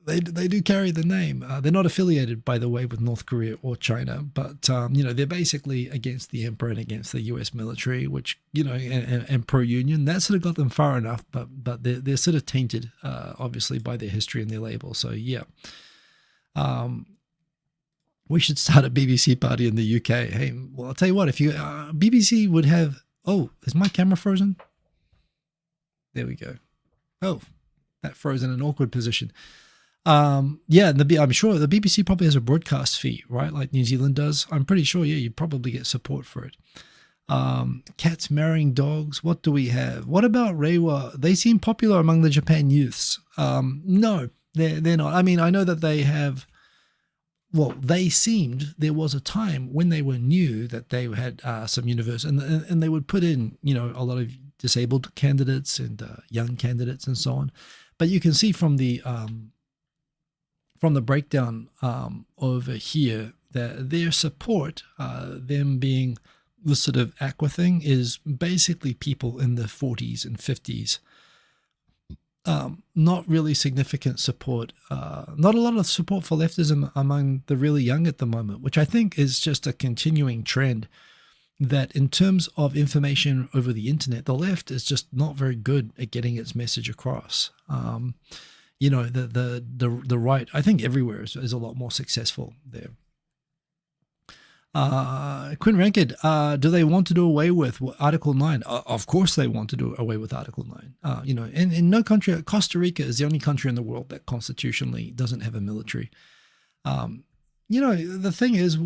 They do carry the name. They're not affiliated, by the way, with North Korea or China, but they're basically against the emperor and against the U.S. military, which and pro-union. That sort of got them far enough, but they're sort of tainted, obviously, by their history and their label. So yeah, we should start a BBC party in the UK. Hey, well, I'll tell you what. If you BBC would have. Oh, is my camera frozen? There we go. Oh, that froze in an awkward position. I'm sure the BBC probably has a broadcast fee, right? Like New Zealand does. I'm pretty sure, yeah, you probably get support for it. Cats marrying dogs. What do we have? What about Reiwa? They seem popular among the Japan youths. No, they're not. I mean, I know that they have, there was a time when they were new that they had some universe and they would put in, a lot of disabled candidates and young candidates and so on. But you can see from the breakdown over here that their support, them being the sort of aqua thing, is basically people in the 40s and 50s. Not really significant support. Not a lot of support for leftism among the really young at the moment, which I think is just a continuing trend that in terms of information over the internet, the left is just not very good at getting its message across. the right, I think everywhere is a lot more successful there. Quinn Rankid, do they want to do away with Article 9? Of course they want to do away with Article 9. In no country, Costa Rica is the only country in the world that constitutionally doesn't have a military. The thing is,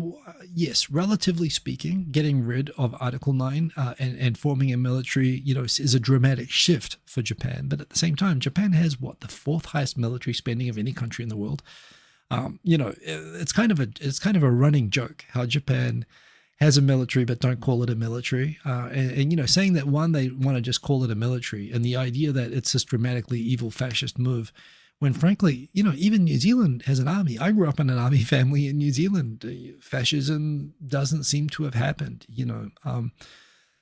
yes, relatively speaking, getting rid of Article 9 and forming a military, is a dramatic shift for Japan. But at the same time, Japan has the fourth highest military spending of any country in the world. It's kind of a running joke how Japan has a military but don't call it a military, and saying that they want to just call it a military, and the idea that it's this dramatically evil fascist move, when frankly, even New Zealand has an army. I grew up in an army family in New Zealand. Fascism doesn't seem to have happened,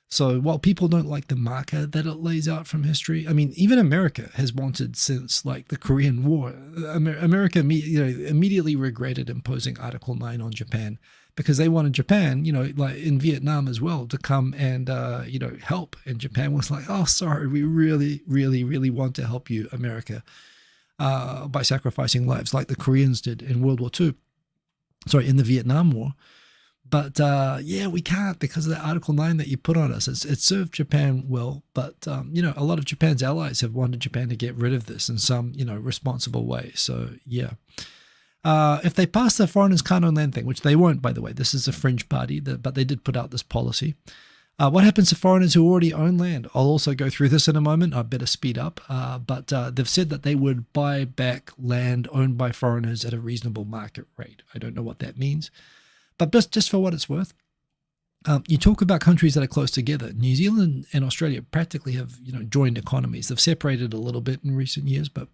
So while people don't like the marker that it lays out from history, I mean, even America has wanted since like the Korean War. America, immediately regretted imposing Article 9 on Japan because they wanted Japan, like in Vietnam as well, to come and, help. And Japan was like, oh, sorry, we really, really, really want to help you, America, by sacrificing lives like the Koreans did in World War II. Sorry, in the Vietnam War. But we can't because of the Article 9 that you put on us. It served Japan well, but a lot of Japan's allies have wanted Japan to get rid of this in some responsible way. So yeah, if they pass the foreigners can't own land thing, which they won't, by the way, this is a fringe party, but they did put out this policy. What happens to foreigners who already own land? I'll also go through this in a moment. I better speed up. But they've said that they would buy back land owned by foreigners at a reasonable market rate. I don't know what that means. But just for what it's worth, you talk about countries that are close together. New Zealand and Australia practically have, joined economies. They've separated a little bit in recent years. But,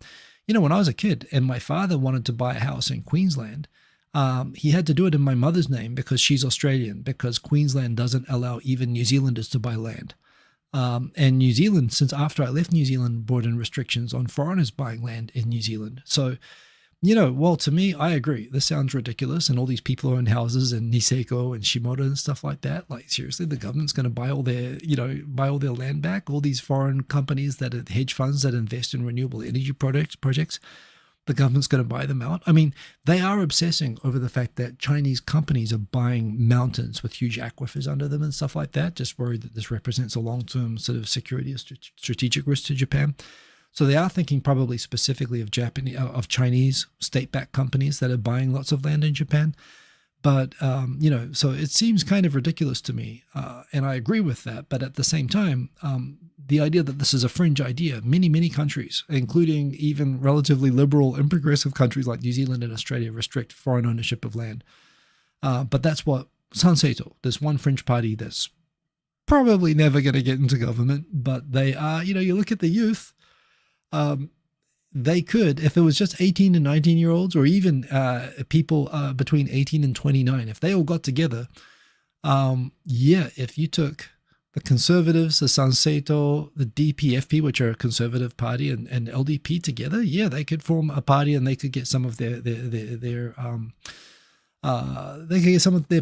when I was a kid and my father wanted to buy a house in Queensland, he had to do it in my mother's name because she's Australian, because Queensland doesn't allow even New Zealanders to buy land. And New Zealand, since after I left New Zealand, brought in restrictions on foreigners buying land in New Zealand. So, well, to me, I agree. This sounds ridiculous. And all these people who own houses in Niseko and Shimoda and stuff like that. Like, seriously, the government's going to buy all their land back. All these foreign companies that are hedge funds that invest in renewable energy projects, the government's going to buy them out. I mean, they are obsessing over the fact that Chinese companies are buying mountains with huge aquifers under them and stuff like that, just worried that this represents a long-term sort of security or strategic risk to Japan. So they are thinking probably specifically of Chinese state-backed companies that are buying lots of land in Japan. But, so it seems kind of ridiculous to me. And I agree with that. But at the same time, the idea that this is a fringe idea, many, many countries, including even relatively liberal and progressive countries like New Zealand and Australia, restrict foreign ownership of land. But that's what Sanseito, this one fringe party that's probably never going to get into government, but they are, you look at the youth, they could, if it was just 18 and 19-year-olds or even people between 18 and 29, if they all got together, if you took the Conservatives, the Sanseito, the DPFP, which are a conservative party, and LDP together, they could form a party and they could get some of their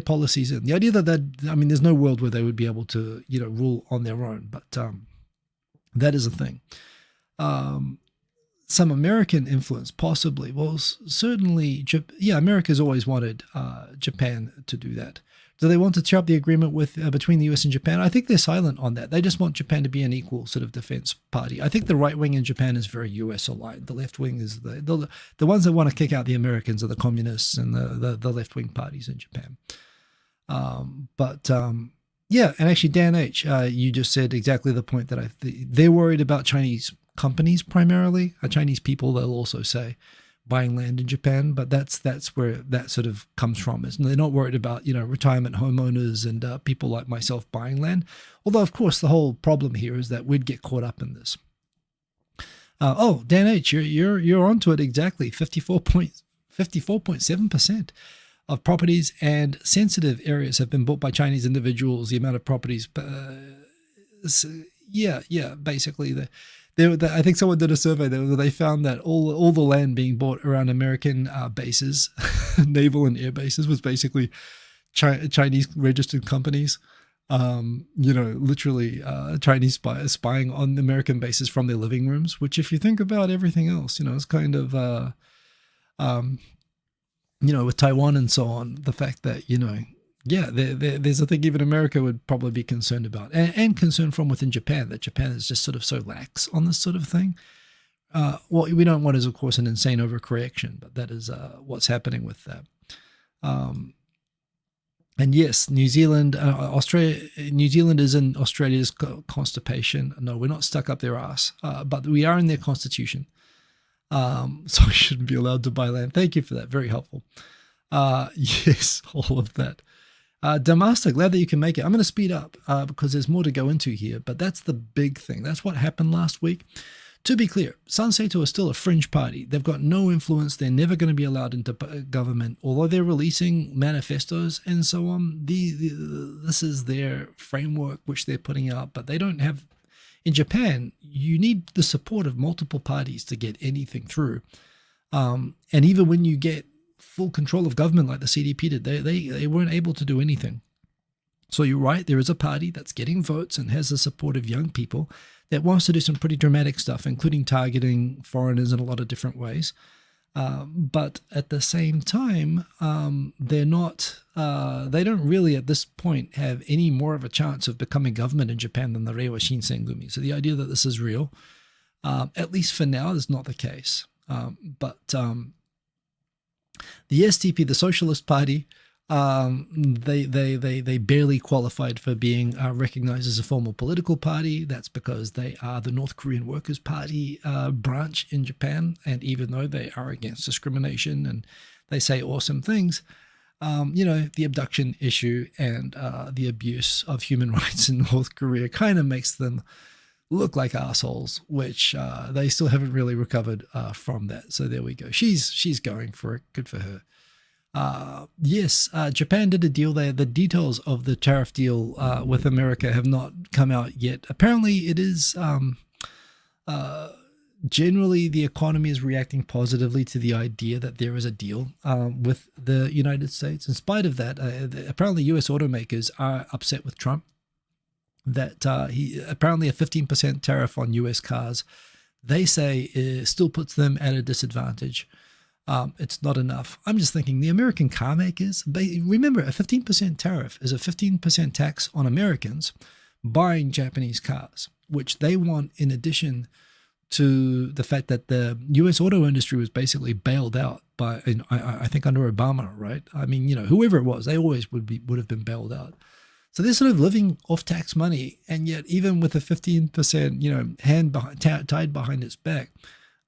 policies in. The idea there's no world where they would be able to, rule on their own, but that is a thing. Some American influence, possibly. Well, certainly, America's always wanted Japan to do that. Do they want to tear up the agreement between the US and Japan? I think they're silent on that. They just want Japan to be an equal sort of defense party. I think the right wing in Japan is very US aligned. The left wing is the ones that want to kick out the Americans are the communists and the left wing parties in Japan. And actually, Dan H., you just said exactly the point that they're worried about Chinese companies primarily, Chinese people, they'll also say, buying land in Japan, but that's where that sort of comes from. They're not worried about, retirement homeowners and people like myself buying land. Although, of course, the whole problem here is that we'd get caught up in this. Dan H., you're onto it exactly. 54.7% of properties and sensitive areas have been bought by Chinese individuals. The amount of properties, basically I think someone did a survey there where they found that all the land being bought around American bases, naval and air bases, was basically Chinese registered companies. literally Chinese spying on American bases from their living rooms, which if you think about everything else, it's kind of, with Taiwan and so on, the fact that, yeah, there's a thing even America would probably be concerned about, and concerned from within Japan, that Japan is just sort of so lax on this sort of thing. What we don't want is, of course, an insane overcorrection, but that is what's happening with that. And yes, New Zealand is in Australia's constipation. No, we're not stuck up their ass, but we are in their constitution. So we shouldn't be allowed to buy land. Thank you for that. Very helpful. Yes, all of that. Damaster, glad that you can make it. I'm going to speed up because there's more to go into here, but that's the big thing. That's what happened last week. To be clear, San Seito is still a fringe party. They've got no influence. They're never going to be allowed into government, although they're releasing manifestos and so on. This is their framework, which they're putting out, but they don't have... In Japan, you need the support of multiple parties to get anything through. And even when you get full control of government like the CDP did, they weren't able to do anything. So you're right, there is a party that's getting votes and has the support of young people that wants to do some pretty dramatic stuff, including targeting foreigners in a lot of different ways. But at the same time, they don't really at this point have any more of a chance of becoming government in Japan than the Reiwa Shinsengumi. So the idea that this is real, at least for now, is not the case. But the STP, the Socialist Party, they barely qualified for being recognized as a formal political party. That's because they are the North Korean Workers' Party branch in Japan, and even though they are against discrimination and they say awesome things, the abduction issue and the abuse of human rights in North Korea kind of makes them look like assholes, which they still haven't really recovered from that. So there we go. She's going for it. Good for her. Yes, Japan did a deal there. The details of the tariff deal with America have not come out yet. Apparently it is generally the economy is reacting positively to the idea that there is a deal with the United States. In spite of that, apparently US automakers are upset with Trump that apparently a 15% tariff on US cars, they say still puts them at a disadvantage. It's not enough. I'm just thinking the American car makers, remember a 15% tariff is a 15% tax on Americans buying Japanese cars, which they want in addition to the fact that the US auto industry was basically bailed out by, I think under Obama, right? I mean, whoever it was, they always would have been bailed out. So they're sort of living off tax money. And yet even with a 15%, hand tied behind its back,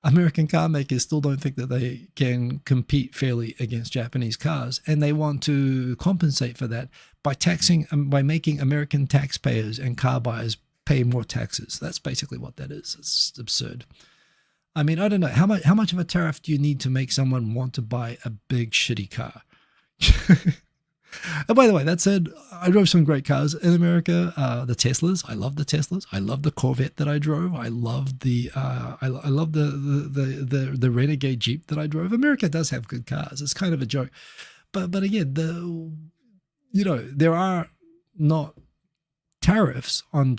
American car makers still don't think that they can compete fairly against Japanese cars, and they want to compensate for that by making American taxpayers and car buyers pay more taxes. That's basically what that is. It's just absurd. I mean, I don't know how much of a tariff do you need to make someone want to buy a big shitty car? And by the way, that said, I drove some great cars in America. The Teslas, I love the Teslas. I love the Corvette that I drove. I love the the Renegade Jeep that I drove. America does have good cars. It's kind of a joke, but again, there are not tariffs on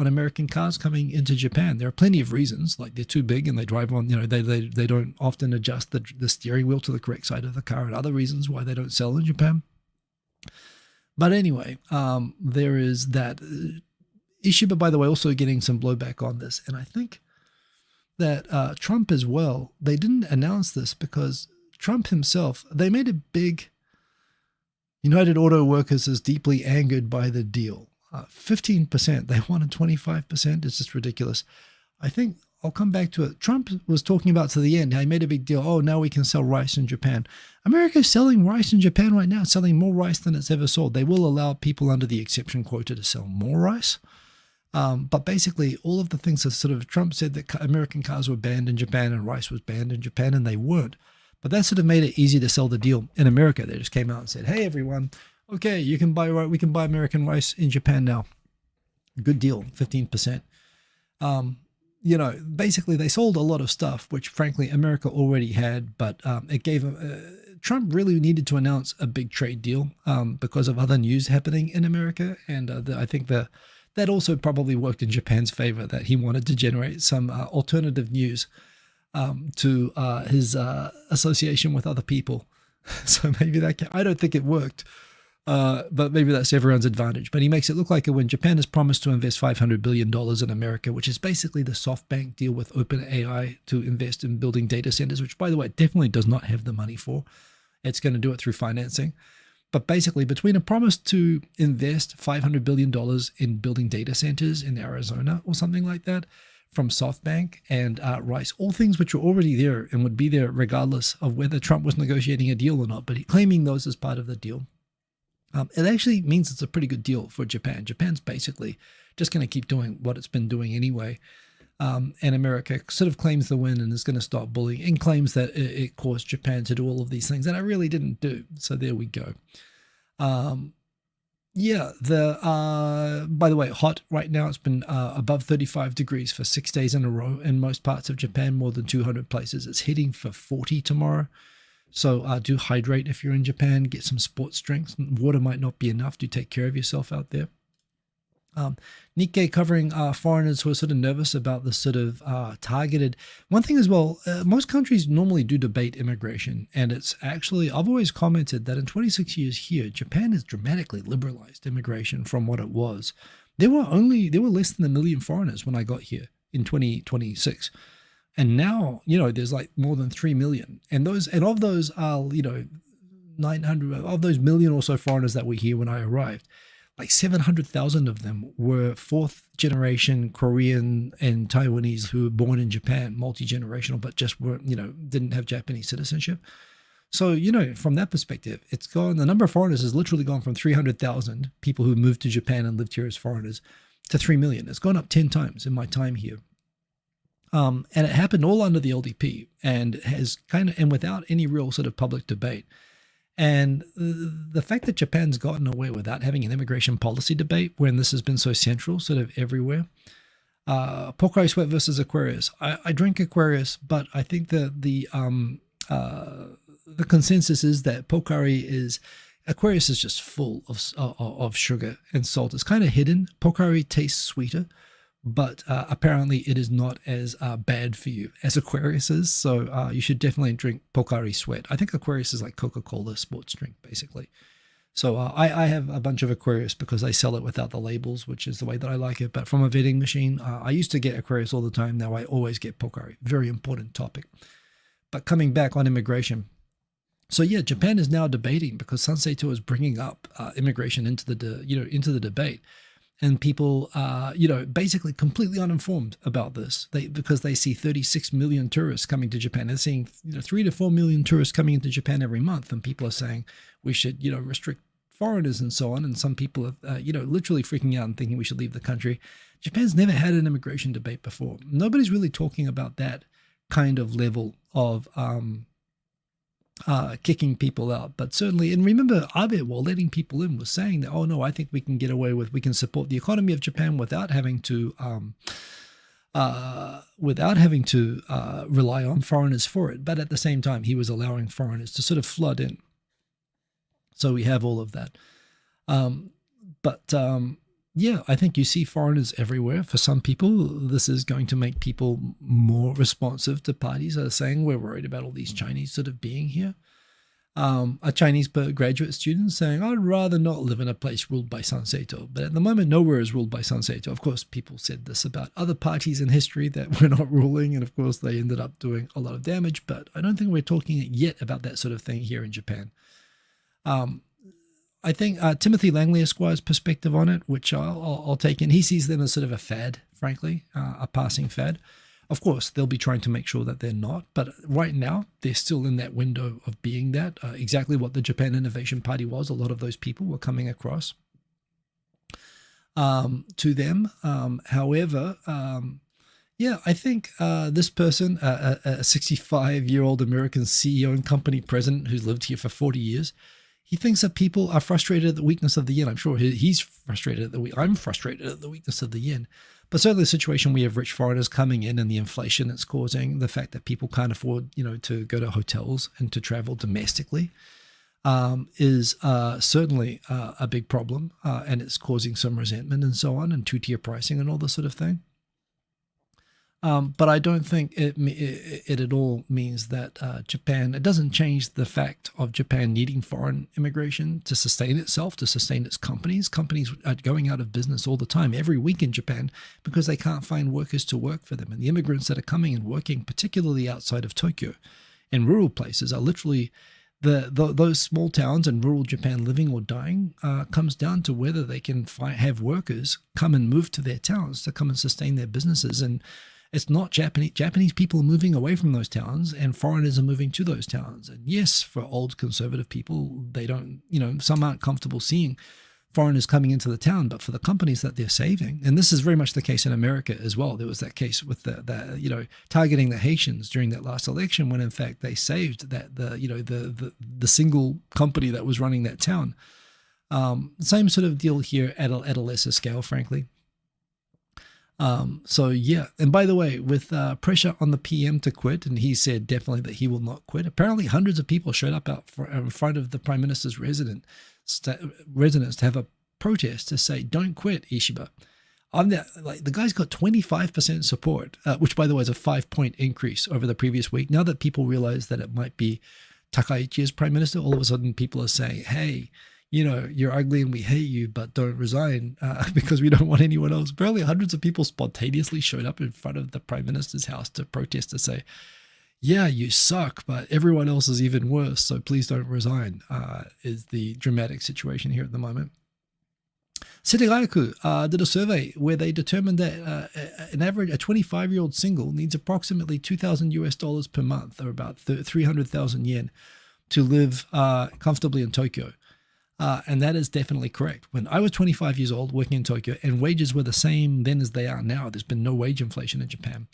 American cars coming into Japan. There are plenty of reasons, like they're too big and they drive on, they don't often adjust the steering wheel to the correct side of the car, and other reasons why they don't sell in Japan. But anyway, there is that. Ishiba, by the way, also getting some blowback on this. And I think that Trump as well, they didn't announce this because Trump himself, they made it big. United Auto Workers is deeply angered by the deal. 15%, they wanted 25%. It's just ridiculous. I think I'll come back to it. Trump was talking about to the end, he made a big deal. Oh, now we can sell rice in Japan. America's selling rice in Japan right now, selling more rice than it's ever sold. They will allow people under the exception quota to sell more rice. But basically, all of the things that sort of Trump said that American cars were banned in Japan and rice was banned in Japan, and they weren't. But that sort of made it easy to sell the deal in America. They just came out and said, hey, everyone, okay, we can buy American rice in Japan now. Good deal, 15%. Basically they sold a lot of stuff, which frankly America already had, but it gave Trump really needed to announce a big trade deal because of other news happening in America. And I think that also probably worked in Japan's favor, that he wanted to generate some alternative news to his association with other people. So maybe I don't think it worked, but maybe that's everyone's advantage. But he makes it look like when Japan has promised to invest $500 billion in America, which is basically the SoftBank deal with OpenAI to invest in building data centers, which, by the way, it definitely does not have the money for. It's going to do it through financing. But basically, between a promise to invest $500 billion in building data centers in Arizona or something like that from SoftBank and Rice, all things which were already there and would be there regardless of whether Trump was negotiating a deal or not, but claiming those as part of the deal, it actually means it's a pretty good deal for Japan. Japan's basically just going to keep doing what it's been doing anyway. And America sort of claims the win and is going to stop bullying and claims that it caused Japan to do all of these things that I really didn't do. So there we go. Yeah, by the way, hot right now. It's been above 35 degrees for 6 days in a row in most parts of Japan, more than 200 places. It's hitting for 40 tomorrow. So do hydrate if you're in Japan. Get some sports drinks. Water might not be enough. Do take care of yourself out there. Nikkei covering foreigners who are sort of nervous about the sort of targeted. One thing as well, most countries normally do debate immigration, and it's actually, I've always commented that in 26 years here, Japan has dramatically liberalized immigration from what it was. There were less than 1 million foreigners when I got here in 2026. And now, there's like more than 3 million. And of those are, 900 of those million or so foreigners that were here when I arrived, like 700,000 of them were fourth generation Korean and Taiwanese who were born in Japan, multi-generational, but just weren't, didn't have Japanese citizenship. So, from that perspective, the number of foreigners has literally gone from 300,000 people who moved to Japan and lived here as foreigners to 3 million. It's gone up 10 times in my time here. And it happened all under the LDP and and without any real sort of public debate. And the fact that Japan's gotten away without having an immigration policy debate when this has been so central sort of everywhere. Pocari Sweat versus Aquarius. I drink Aquarius, but I think that the consensus is that Aquarius is just full of sugar and salt. It's kind of hidden. Pocari tastes sweeter, but apparently it is not as bad for you as Aquarius is. So you should definitely drink Pocari Sweat. I think Aquarius is like Coca-Cola sports drink, basically. So I have a bunch of Aquarius because they sell it without the labels, which is the way that I like it. But from a vending machine, I used to get Aquarius all the time. Now I always get Pocari. Very important topic. But coming back on immigration. So yeah, Japan is now debating because Sanseito is bringing up immigration into the debate. And people are, basically completely uninformed about this because they see 36 million tourists coming to Japan. They're seeing 3 to 4 million tourists coming into Japan every month. And people are saying we should, restrict foreigners and so on. And some people are, literally freaking out and thinking we should leave the country. Japan's never had an immigration debate before. Nobody's really talking about that kind of level of kicking people out. But certainly, and remember, Abe, while letting people in, was saying that, oh no, I think we can we can support the economy of Japan without having to rely on foreigners for it. But at the same time, he was allowing foreigners to sort of flood in. So we have all of that. Yeah, I think you see foreigners everywhere. For some people, this is going to make people more responsive to parties that are saying we're worried about all these Chinese sort of being here. A Chinese graduate student saying, I'd rather not live in a place ruled by Sanseito. But at the moment, nowhere is ruled by Sanseito. Of course, people said this about other parties in history that were not ruling. And of course, they ended up doing a lot of damage. But I don't think we're talking yet about that sort of thing here in Japan. I think Timothy Langley Esquire's perspective on it, which I'll take in, he sees them as sort of a fad, frankly, a passing fad. Of course, they'll be trying to make sure that they're not, but right now they're still in that window of being that, exactly what the Japan Innovation Party was. A lot of those people were coming across to them. However, yeah, I think this person, a 65-year-old American CEO and company president who's lived here for 40 years, he thinks that people are frustrated at the weakness of the yen. I'm sure he's frustrated I'm frustrated at the weakness of the yen. But certainly the situation we have rich foreigners coming in and the inflation it's causing, the fact that people can't afford, to go to hotels and to travel domestically, is certainly a big problem, and it's causing some resentment and so on, and two-tier pricing and all this sort of thing. But I don't think it at all means that Japan, it doesn't change the fact of Japan needing foreign immigration to sustain itself, to sustain its companies. Companies are going out of business all the time, every week in Japan, because they can't find workers to work for them. And the immigrants that are coming and working, particularly outside of Tokyo and rural places, are literally those small towns in rural Japan living or dying, comes down to whether they can have workers come and move to their towns to come and sustain their businesses. And it's not Japanese people are moving away from those towns and foreigners are moving to those towns. And yes, for old conservative people, they don't, some aren't comfortable seeing foreigners coming into the town, but for the companies that they're saving, and this is very much the case in America as well. There was that case with the targeting the Haitians during that last election, when in fact they saved the single company that was running that town. Same sort of deal here at a lesser scale, frankly. So yeah, and by the way, with pressure on the PM to quit, and he said definitely that he will not quit. Apparently, hundreds of people showed up in front of the Prime Minister's residence to have a protest to say, "Don't quit, Ishiba." The guy's got 25% support, which by the way is a 5-point increase over the previous week. Now that people realize that it might be Takaichi as Prime Minister, all of a sudden people are saying, "Hey, you're ugly and we hate you, but don't resign because we don't want anyone else." Apparently hundreds of people spontaneously showed up in front of the Prime Minister's house to protest, to say, "Yeah, you suck, but everyone else is even worse, so please don't resign," is the dramatic situation here at the moment. Setegayaku did a survey where they determined that an average, a 25-year-old single needs approximately $2,000 per month, or about 300,000 yen, to live comfortably in Tokyo. And that is definitely correct. When I was 25 years old working in Tokyo, and wages were the same then as they are now, there's been no wage inflation in Japan,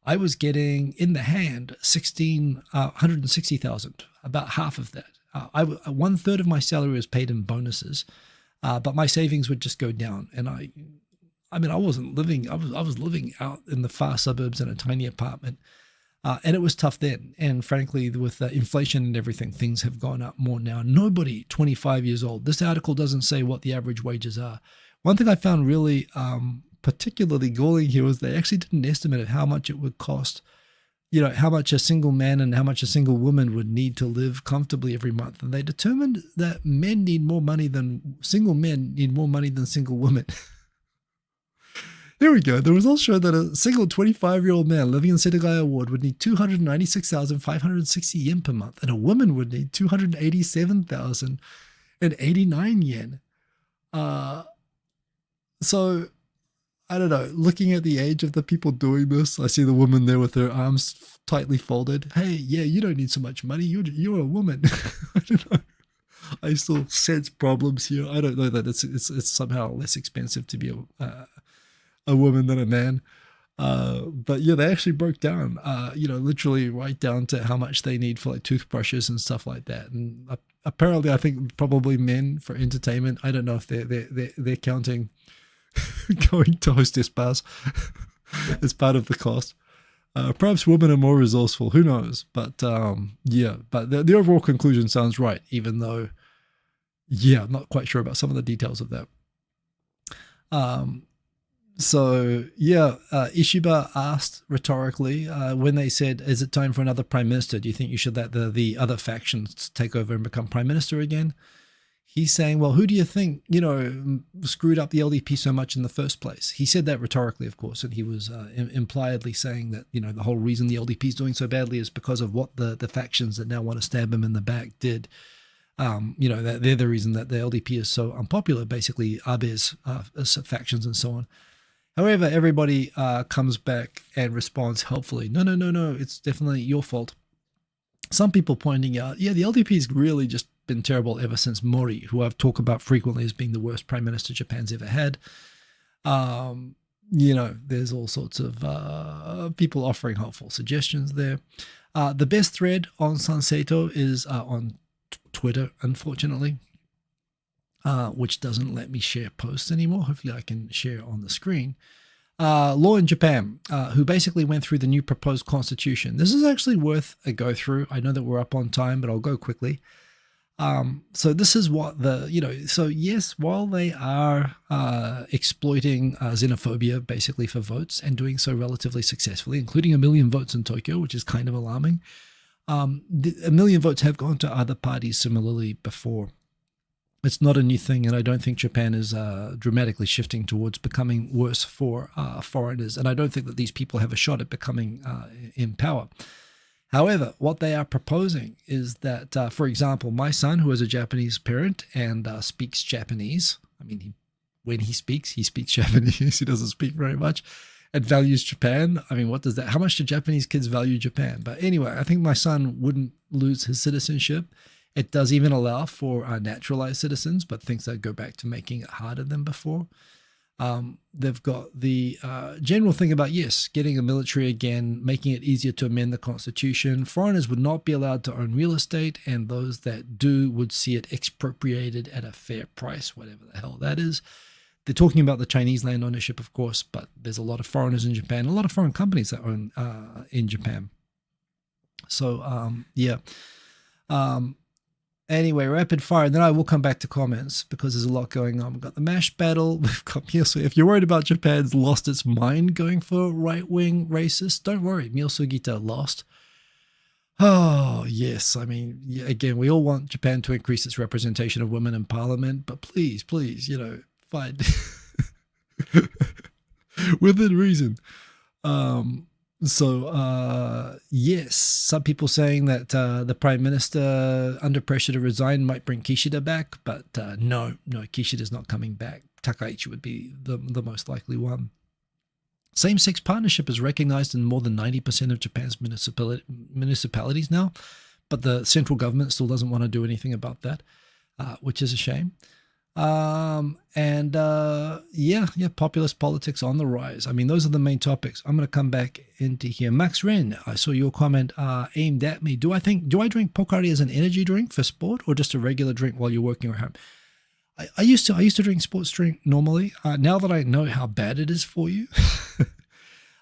I was getting in the hand 160,000, about half of that. 1/3 of my salary was paid in bonuses, but my savings would just go down. And I wasn't living, I was living out in the far suburbs in a tiny apartment. And it was tough then. And frankly, with inflation and everything, things have gone up more now. Nobody 25 years old. This article doesn't say what the average wages are. One thing I found really particularly galling here was they actually did an estimate of how much it would cost, how much a single man and how much a single woman would need to live comfortably every month. And they determined that single men need more money than single women. Here we go. The results show that a single 25-year-old man living in Setagaya Ward would need 296,560 yen per month, and a woman would need 287,089 yen. So, I don't know. Looking at the age of the people doing this, I see the woman there with her arms tightly folded. Hey, yeah, you don't need so much money. You're a woman. I don't know. I still sense problems here. I don't know that it's somehow less expensive to be a woman than a man. But yeah, they actually broke down, literally right down to how much they need for like toothbrushes and stuff like that. And apparently, I think probably men for entertainment. I don't know if they're counting going to hostess bars as part of the cost. Perhaps women are more resourceful. Who knows? But yeah, but the overall conclusion sounds right, even though, yeah, I'm not quite sure about some of the details of that. So yeah, Ishiba asked rhetorically when they said, "Is it time for another prime minister? Do you think you should let the other factions take over and become prime minister again?" He's saying, "Well, who do you think screwed up the LDP so much in the first place?" He said that rhetorically, of course, and he was impliedly saying that the whole reason the LDP is doing so badly is because of what the factions that now want to stab him in the back did. That they're the reason that the LDP is so unpopular. Basically, Abe's factions and so on. However, everybody comes back and responds helpfully. No, it's definitely your fault. Some people pointing out, yeah, the LDP has really just been terrible ever since Mori, who I've talked about frequently as being the worst prime minister Japan's ever had. There's all sorts of people offering helpful suggestions there. The best thread on Sanseito is on Twitter, unfortunately, which doesn't let me share posts anymore. Hopefully I can share on the screen. law in Japan, who basically went through the new proposed constitution. This is actually worth a go through. I know that we're up on time, but I'll go quickly. So this is what so yes, while they are exploiting xenophobia basically for votes and doing so relatively successfully, including 1 million votes in Tokyo, which is kind of alarming, 1 million votes have gone to other parties similarly before. It's not a new thing, and I don't think Japan is dramatically shifting towards becoming worse for foreigners, and I don't think that these people have a shot at becoming in power. However, what they are proposing is that, for example, my son, who has a Japanese parent and speaks Japanese, I mean, when he speaks Japanese, he doesn't speak very much, and values Japan. I mean, what does that, how much do Japanese kids value Japan? But anyway, I think my son wouldn't lose his citizenship. It does even allow for naturalized citizens, but things that go back to making it harder than before. They've got the general thing about, yes, getting a military again, making it easier to amend the constitution. Foreigners would not be allowed to own real estate, and those that do would see it expropriated at a fair price, whatever the hell that is. They're talking about the Chinese land ownership, of course, but there's a lot of foreigners in Japan, a lot of foreign companies that own in Japan. So, yeah. Anyway, rapid fire, and then I will come back to comments because there's a lot going on. We've got the MASH battle. We've got Myosu. If you're worried about Japan's lost its mind going for right-wing racists, don't worry. Myosu lost. Oh, yes. I mean, yeah, again, we all want Japan to increase its representation of women in parliament, but please, fight within reason. Yes, some people saying that the Prime Minister under pressure to resign might bring Kishida back, but no, Kishida's not coming back. Takaichi would be the most likely one. Same-sex partnership is recognized in more than 90% of Japan's municipalities now, but the central government still doesn't want to do anything about that, which is a shame. Populist politics on the rise. I mean, those are the main topics. I'm going to come back into here. Max Ren, I saw your comment aimed at me. Do I drink Pocari as an energy drink for sport or just a regular drink while you're working at home? I used to drink sports drink normally. Now that I know how bad it is for you,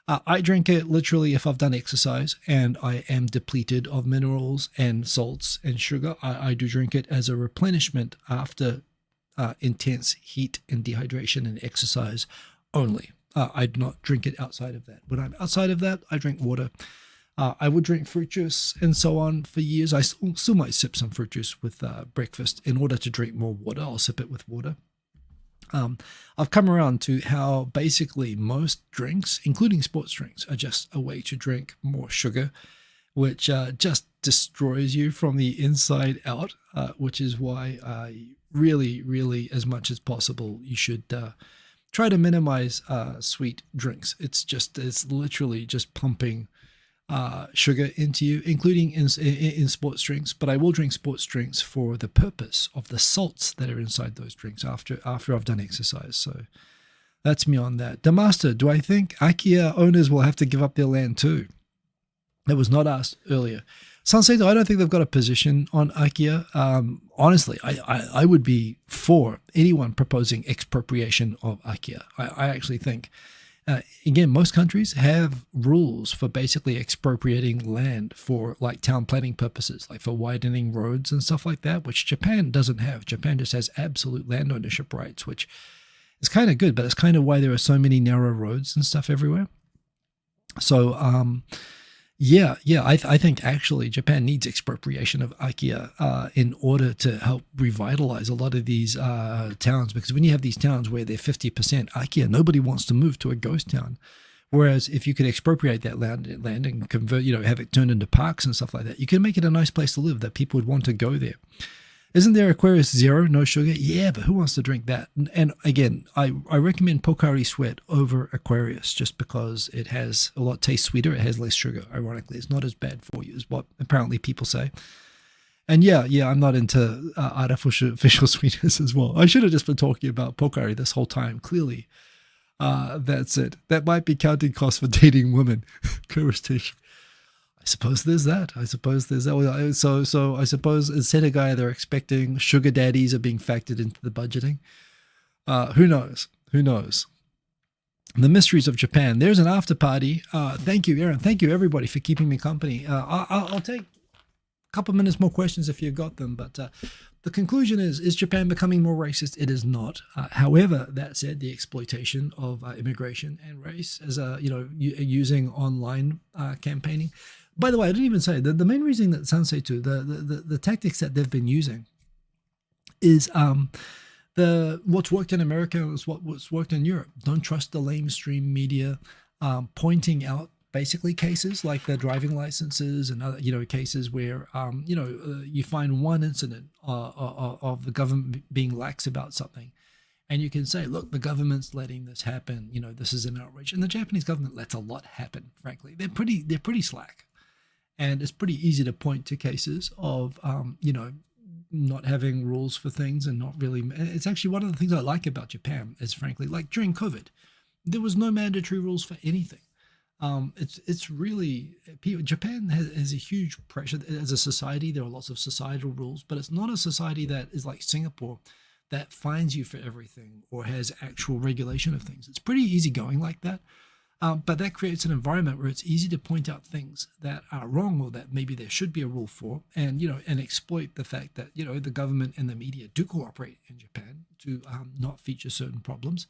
I drink it literally if I've done exercise and I am depleted of minerals and salts and sugar. I do drink it as a replenishment after intense heat and dehydration and exercise only. I do not drink it outside of that. When I'm outside of that, I drink water. I would drink fruit juice and so on for years. I still might sip some fruit juice with breakfast. In order to drink more water, I'll sip it with water. I've come around to how basically most drinks, including sports drinks, are just a way to drink more sugar, which just destroys you from the inside out, which is why really, as much as possible, you should try to minimize sweet drinks. It's literally just pumping sugar into you, including in sports drinks. But I will drink sports drinks for the purpose of the salts that are inside those drinks after I've done exercise. So that's me on that. Demaster, do I think IKEA owners will have to give up their land too? That was not asked earlier. Sansei, I don't think they've got a position on IKEA. Honestly, I would be for anyone proposing expropriation of IKEA. I actually think, again, most countries have rules for basically expropriating land for like town planning purposes, like for widening roads and stuff like that, which Japan doesn't have. Japan just has absolute land ownership rights, which is kind of good, but it's kind of why there are so many narrow roads and stuff everywhere. So, I think actually Japan needs expropriation of IKEA in order to help revitalize a lot of these towns, because when you have these towns where they're 50% IKEA, nobody wants to move to a ghost town. Whereas if you could expropriate that land and convert, have it turned into parks and stuff like that, you can make it a nice place to live that people would want to go there. Isn't there Aquarius Zero, no sugar? Yeah, but who wants to drink that? And again, I recommend Pocari Sweat over Aquarius just because it has a lot tastes sweeter. It has less sugar. Ironically, it's not as bad for you as what apparently people say. And yeah, I'm not into artificial sweetness as well. I should have just been talking about Pocari this whole time. Clearly, that's it. That might be counting costs for dating women. Conversation. I suppose there's that. So I suppose instead of guy they're expecting sugar daddies are being factored into the budgeting. Who knows? The mysteries of Japan. There's an after party. Thank you, Aaron. Thank you, everybody, for keeping me company. I'll take a couple minutes more questions if you've got them. But the conclusion is Japan becoming more racist? It is not. However, that said, the exploitation of immigration and race as using online campaigning. By the way, I didn't even say the main reason that Sansei to the tactics that they've been using is what's worked in America is what's worked in Europe. Don't trust the lamestream media, pointing out basically cases like the driving licenses and other cases where you find one incident of the government being lax about something, and you can say, look, the government's letting this happen. This is an outrage, and the Japanese government lets a lot happen. Frankly, they're pretty slack, and it's pretty easy to point to cases of not having rules for things and not really. It's actually one of the things I like about Japan is, frankly, like during COVID, there was no mandatory rules for anything. It's really Japan has a huge pressure as a society. There are lots of societal rules, but it's not a society that is like Singapore that fines you for everything or has actual regulation of things. It's pretty easygoing like that. But that creates an environment where it's easy to point out things that are wrong or that maybe there should be a rule for, and exploit the fact that the government and the media do cooperate in Japan to not feature certain problems.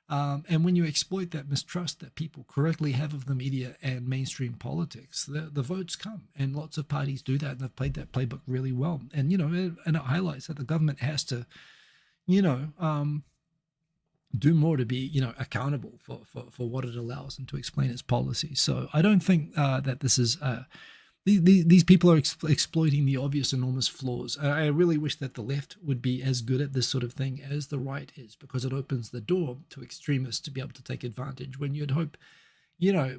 And when you exploit that mistrust that people correctly have of the media and mainstream politics, the votes come, and lots of parties do that, and they've played that playbook really well. And and it highlights that the government has to, do more to be accountable for what it allows and to explain its policies. So I don't think that this is these people are exploiting the obvious enormous flaws. I really wish that the left would be as good at this sort of thing as the right is, because it opens the door to extremists to be able to take advantage when you'd hope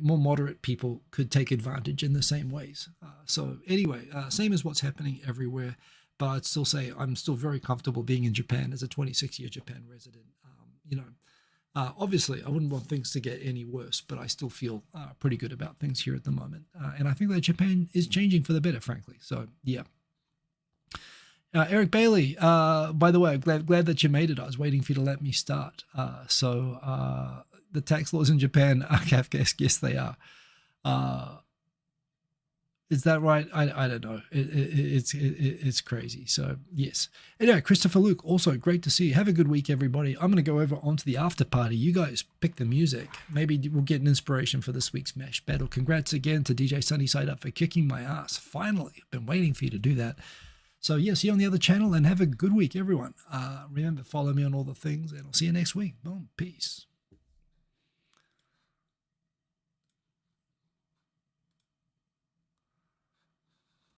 more moderate people could take advantage in the same ways. So anyway, same as what's happening everywhere, but I'd still say I'm still very comfortable being in Japan as a 26-year Japan resident. Obviously, I wouldn't want things to get any worse, but I still feel pretty good about things here at the moment. And I think that Japan is changing for the better, frankly. So, yeah. Eric Bailey, by the way, I'm glad that you made it. I was waiting for you to let me start. The tax laws in Japan are Kafkaesque. Yes, they are. Is that right? I don't know. It's crazy. So yes. Anyway, Christopher Luke, also great to see you. Have a good week, everybody. I'm going to go over onto the after party. You guys pick the music. Maybe we'll get an inspiration for this week's Mesh battle. Congrats again to DJ Sunnyside Up for kicking my ass. Finally, I've been waiting for you to do that. So yeah, see you on the other channel, and have a good week, everyone. Remember, follow me on all the things, and I'll see you next week. Boom, peace.